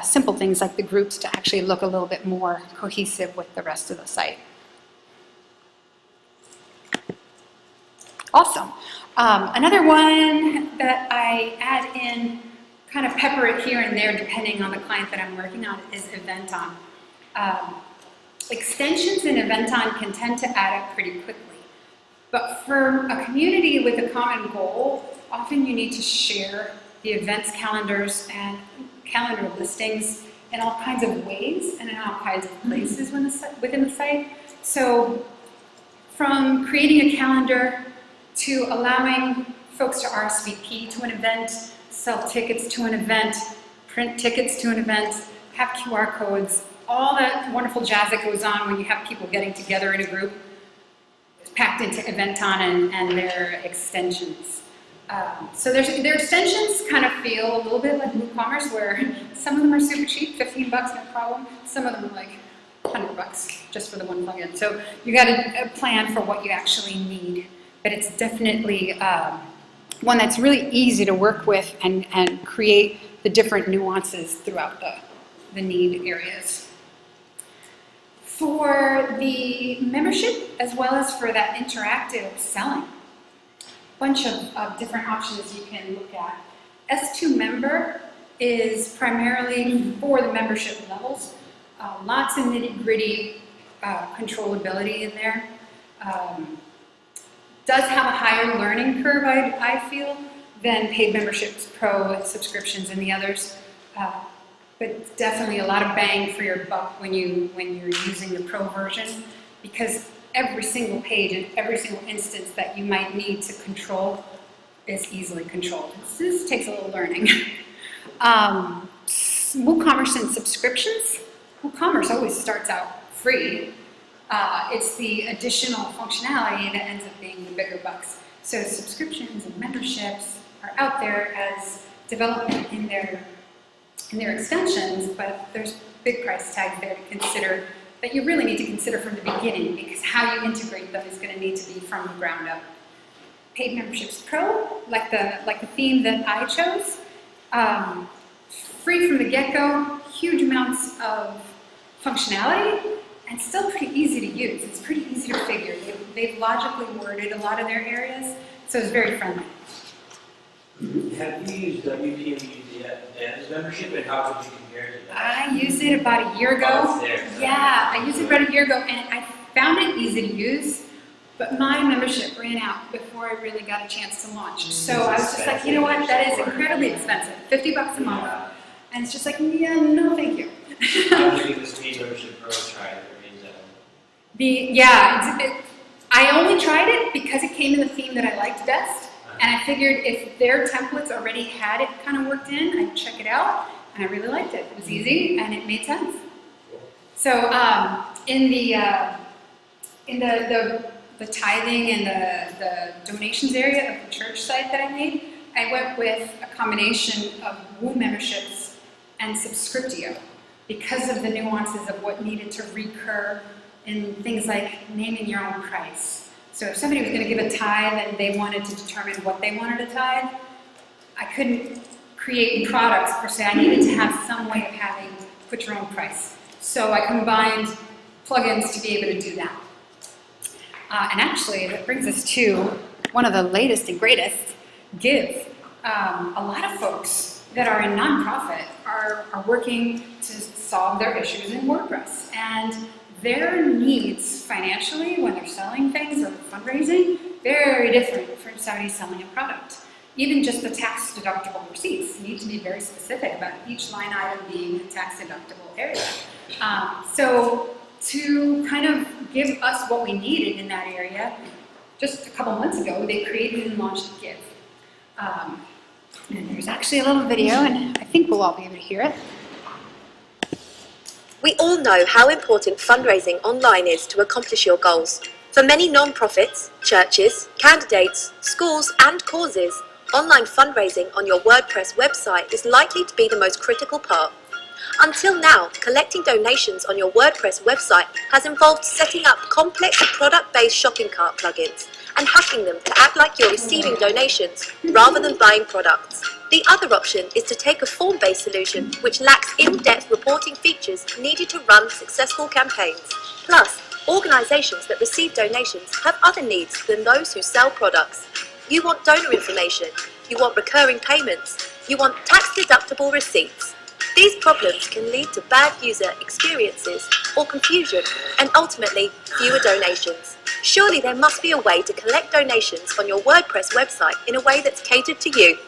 simple things like the groups to actually look a little bit more cohesive with the rest of the site. Awesome. Another one that I add in, kind of pepper it here and there depending on the client that I'm working on, is Eventon. Extensions in Eventon can tend to add up pretty quickly. But for a community with a common goal, often you need to share the events calendars and calendar listings in all kinds of ways and in all kinds of places within the site. So from creating a calendar to allowing folks to RSVP to an event, sell tickets to an event, print tickets to an event, have QR codes, all that wonderful jazz that goes on when you have people getting together in a group is packed into Eventon and their extensions. So their extensions kind of feel a little bit like WooCommerce, where some of them are super cheap, 15 bucks, no problem. Some of them are like 100 bucks just for the one plugin. So you got to plan for what you actually need. But it's definitely one that's really easy to work with and create the different nuances throughout the need areas. For the membership, as well as for that interactive selling, bunch of different options you can look at. S2 member is primarily for the membership levels. Lots of nitty-gritty controllability in there. Does have a higher learning curve, I feel, than paid memberships, pro subscriptions, and the others. But definitely a lot of bang for your buck when you're using the pro version, because every single page and every single instance that you might need to control is easily controlled. This takes a little learning. WooCommerce and subscriptions. WooCommerce always starts out free. It's the additional functionality that ends up being the bigger bucks. So subscriptions and memberships are out there as development in their extensions, but there's big price tags there to consider that you really need to consider from the beginning, because how you integrate them is going to need to be from the ground up. Paid memberships pro, like the theme that I chose, free from the get-go, huge amounts of functionality, and still pretty easy to use. It's pretty easy to figure. They've logically worded a lot of their areas, so it's very friendly. Have you used WPM's membership, and how would you compare to that? I used it about a year ago. Oh, it's there. Yeah, I used it about a year ago, and I found it easy to use, but my membership ran out before I really got a chance to launch. So I was just like, you know what, that is incredibly expensive, 50 bucks a month. And it's just like, yeah, no thank you. How do you think this paid membership pro tried? I only tried it because it came in the theme that I liked best. And I figured if their templates already had it kind of worked in, I'd check it out, and I really liked it. It was easy, and it made sense. So in the tithing and the donations area of the church site that I made, I went with a combination of Woo memberships and Subscriptio because of the nuances of what needed to recur in things like naming your own price. So if somebody was going to give a tithe and they wanted to determine what they wanted to tithe, I couldn't create products per se. I needed to have some way of having put your own price. So I combined plugins to be able to do that. And actually, that brings us to one of the latest and greatest, Give. A lot of folks that are in nonprofit are working to solve their issues in WordPress. And their needs financially when they're selling things or fundraising, very different from somebody selling a product. Even just the tax deductible receipts need to be very specific about each line item being a tax deductible area. So to kind of give us what we needed in that area, just a couple months ago, they created and launched Give. And there's actually a little video, and I think we'll all be able to hear it. We all know how important fundraising online is to accomplish your goals. For many non-profits, churches, candidates, schools and causes, online fundraising on your WordPress website is likely to be the most critical part. Until now, collecting donations on your WordPress website has involved setting up complex product-based shopping cart plugins and hacking them to act like you're receiving donations rather than buying products. The other option is to take a form-based solution which lacks in-depth reporting features needed to run successful campaigns. Plus, organisations that receive donations have other needs than those who sell products. You want donor information, you want recurring payments, you want tax-deductible receipts. These problems can lead to bad user experiences or confusion and ultimately fewer donations. Surely there must be a way to collect donations on your WordPress website in a way that's catered to you.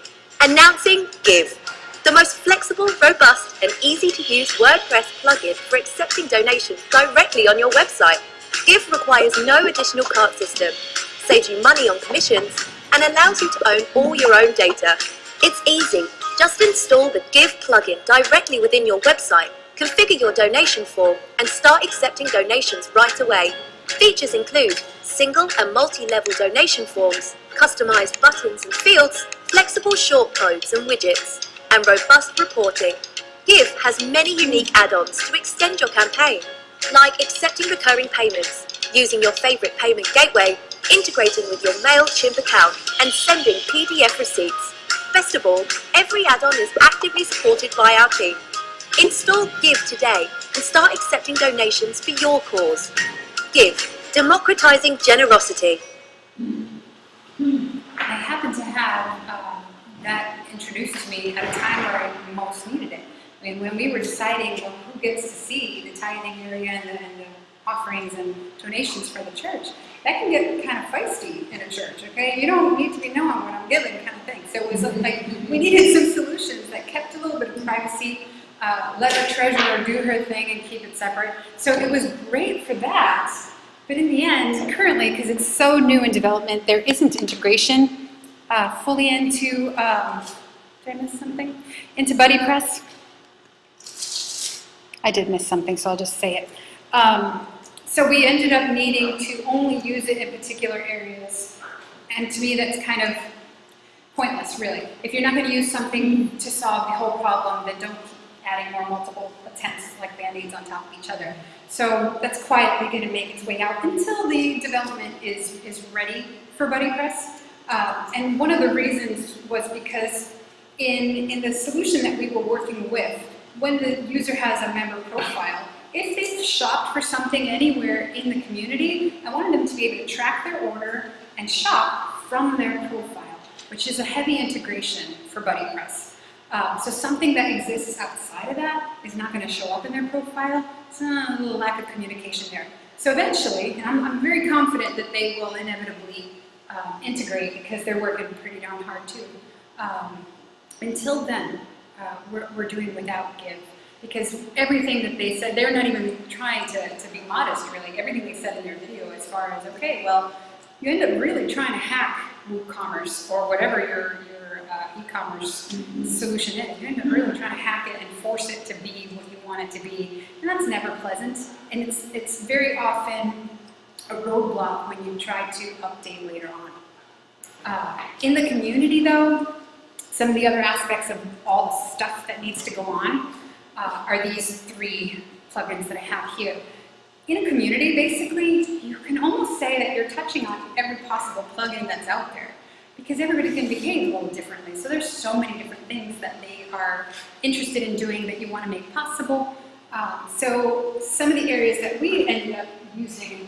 Announcing Give, the most flexible, robust and easy to use WordPress plugin for accepting donations directly on your website. Give requires no additional cart system, saves you money on commissions and allows you to own all your own data. It's easy. Just install the Give plugin directly within your website, configure your donation form, and start accepting donations right away. Features include single and multi-level donation forms, customized buttons and fields, flexible shortcodes and widgets, and robust reporting. Give has many unique add-ons to extend your campaign, like accepting recurring payments, using your favorite payment gateway, integrating with your MailChimp account, and sending PDF receipts. Best of all, every add-on is actively supported by our team. Install Give today and start accepting donations for your cause. Give, democratizing generosity. I happen to have that introduced to me at a time where I most needed it. I mean, when we were deciding who gets to see the tithing area and the offerings and donations for the church, that can get kind of feisty in a church, okay? You don't need to be knowing what I'm giving kind of thing. So it was like we needed some solutions that kept a little bit of privacy, let our treasurer do her thing and keep it separate. So it was great for that. But in the end, currently, because it's so new in development, there isn't integration fully into, did I miss something? Into BuddyPress. I did miss something, so I'll just say it. So we ended up needing to only use it in particular areas. And to me, that's kind of pointless, really. If you're not going to use something to solve the whole problem, then don't keep adding more multiple attempts like Band-Aids on top of each other. So that's quietly going to make its way out until the development is ready for BuddyPress. And one of the reasons was because in the solution that we were working with, when the user has a member profile, if they've shopped for something anywhere in the community, I wanted them to be able to track their order and shop from their profile, which is a heavy integration for BuddyPress. So something that exists outside of that is not going to show up in their profile. It's a little lack of communication there. So eventually, and I'm very confident that they will inevitably integrate because they're working pretty darn hard too. Until then, we're doing without Give. Because everything that they said, they're not even trying to be modest, really. Everything they said in their video as far as, okay, well, you end up really trying to hack WooCommerce or whatever your e-commerce solution is. You end up really trying to hack it and force it to be what you want it to be. And that's never pleasant. And it's very often a roadblock when you try to update later on. In the community, though, some of the other aspects of all the stuff that needs to go on are these 3 plugins that I have here. In a community, basically, you can almost say that you're touching on every possible plugin that's out there because everybody can behave a little differently. So there's so many different things that they are interested in doing that you want to make possible. So some of the areas that we ended up using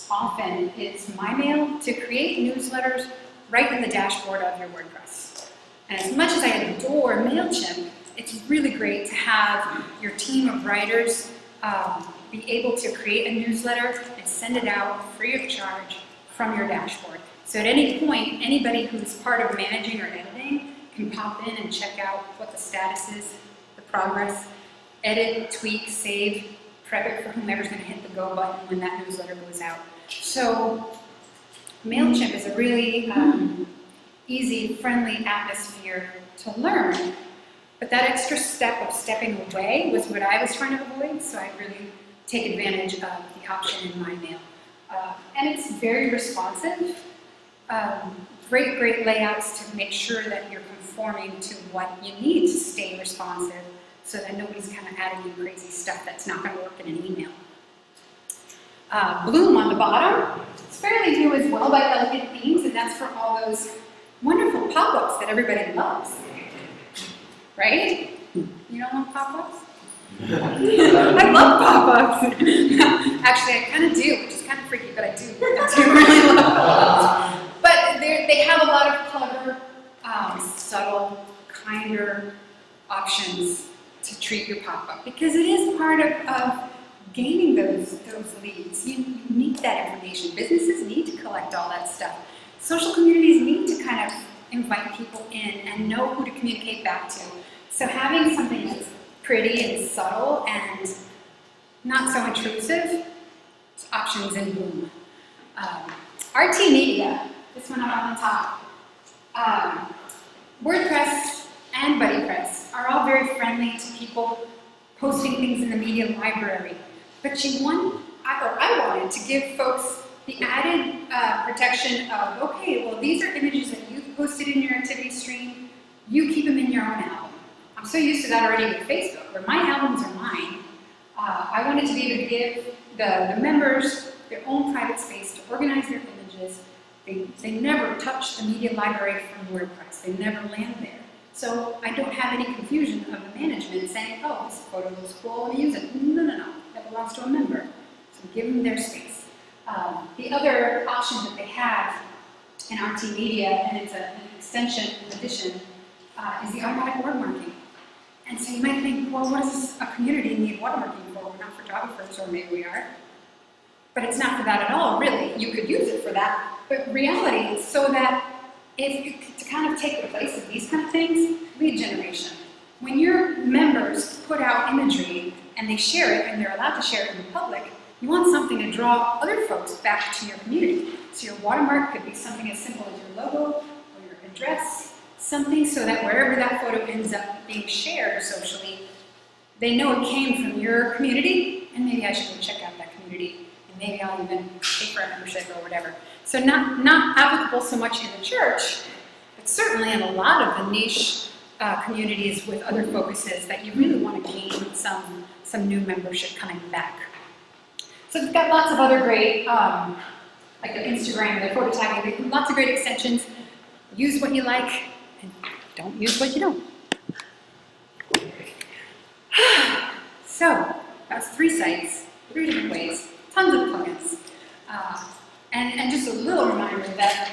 often is MyMail to create newsletters right in the dashboard of your WordPress. And as much as I adore MailChimp, it's really great to have your team of writers be able to create a newsletter and send it out free of charge from your dashboard. So at any point, anybody who's part of managing or editing can pop in and check out what the status is, the progress, edit, tweak, save, prep it for whomever's going to hit the go button when that newsletter goes out. So MailChimp is a really easy, friendly atmosphere to learn. But that extra step of stepping away was what I was trying to avoid, so I really take advantage of the option in MyMail. And it's very responsive. Great layouts to make sure that you're conforming to what you need to stay responsive so that nobody's kind of adding in crazy stuff that's not going to work in an email. Bloom on the bottom. It's fairly new as well by Elegant Themes, and that's for all those wonderful pop-ups that everybody loves. Right? You don't want pop-ups? I love pop-ups. Actually, I kind of do, which is kind of freaky, but I do really love pop-ups. But they have a lot of clever, subtle, kinder options to treat your pop-up because it is part of gaining those leads. You need that information. Businesses need to collect all that stuff. Social communities need to kind of invite people in and know who to communicate back to. So having something that's pretty and subtle and not so intrusive, options in Bloom. RT Media, this one up on the top. WordPress and BuddyPress are all very friendly to people posting things in the media library. But I wanted to give folks the added protection of, okay, well, these are images that you've posted in your activity stream. You keep them in your own album. I'm so used to that already with Facebook, where my albums are mine. I wanted to be able to give the members their own private space to organize their images. They never touch the media library from WordPress. They never land there. So I don't have any confusion of the management saying, oh, this photo looks cool, let me use it. No. That belongs to a member. So give them their space. The other option that they have in RT Media, and it's an extension, addition, is the automatic watermarking. And so you might think, well, what does a community need watermarking for? We're not photographers, or maybe we are. But it's not for that at all, really. You could use it for that. But reality, it's so that to kind of take the place of these kind of things, lead generation. When your members put out imagery and they share it, and they're allowed to share it in the public, you want something to draw other folks back to your community. So your watermark could be something as simple as your logo or your address, something so that wherever that photo ends up being shared socially, they know it came from your community, and maybe I should go check out that community, and maybe I'll even pay for a membership or whatever. So not applicable so much in the church, but certainly in a lot of the niche communities with other focuses that you really want to gain some new membership coming back. So they've got lots of other great, like their Instagram, their photo tagging, lots of great extensions. Use what you like, and don't use what you don't. So, that's 3 sites, 3 different ways, tons of plugins. And just a little reminder that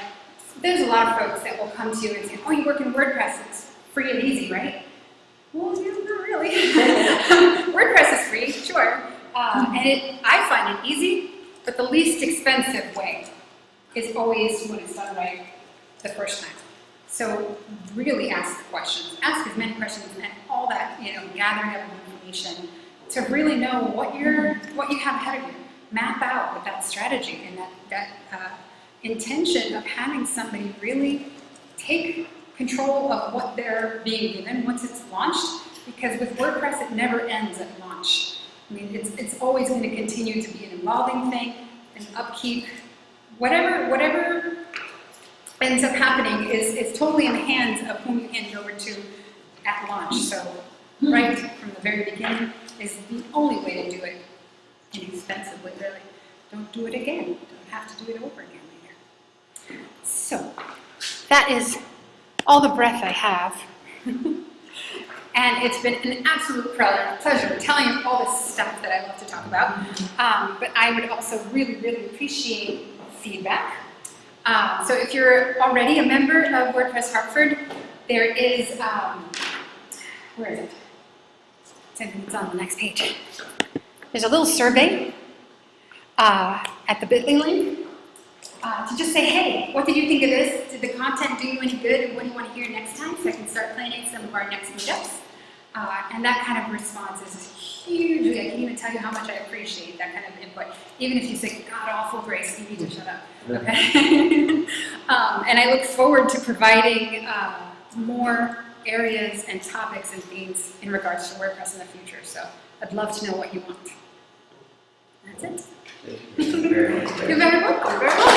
there's a lot of folks that will come to you and say, oh, you work in WordPress, it's free and easy, right? Well, yeah, not really. WordPress is free, sure. And I find it easy, but the least expensive way is always when it's done right the first time. So really ask the questions. Ask as many questions and all that, gathering up information to really know what you have ahead of you. Map out with that strategy and that intention of having somebody really take control of what they're being given once it's launched, because with WordPress it never ends at launch. I mean, it's always going to continue to be an evolving thing, an upkeep, whatever ends up happening is totally in the hands of whom you hand it over to at launch. So right from the very beginning is the only way to do it inexpensively, really. Don't do it again. You don't have to do it over again later. So that is all the breath I have. And it's been an absolute pleasure telling you all this stuff that I love to talk about. But I would also really, really appreciate feedback. So if you're already a member of WordPress Hartford, there is, where is it? It's on the next page. There's a little survey at the bit.ly link to just say, hey, what did you think of this? Did the content do you any good? And what do you want to hear next time? So I can start planning some of our next meetups. And that kind of response is hugely, I can't even tell you how much I appreciate that kind of input. Even if you say, God awful Grace, you need to shut up. Okay? And I look forward to providing more areas and topics and themes in regards to WordPress in the future. So I'd love to know what you want. That's it. Thank you very much. You're very welcome, very welcome.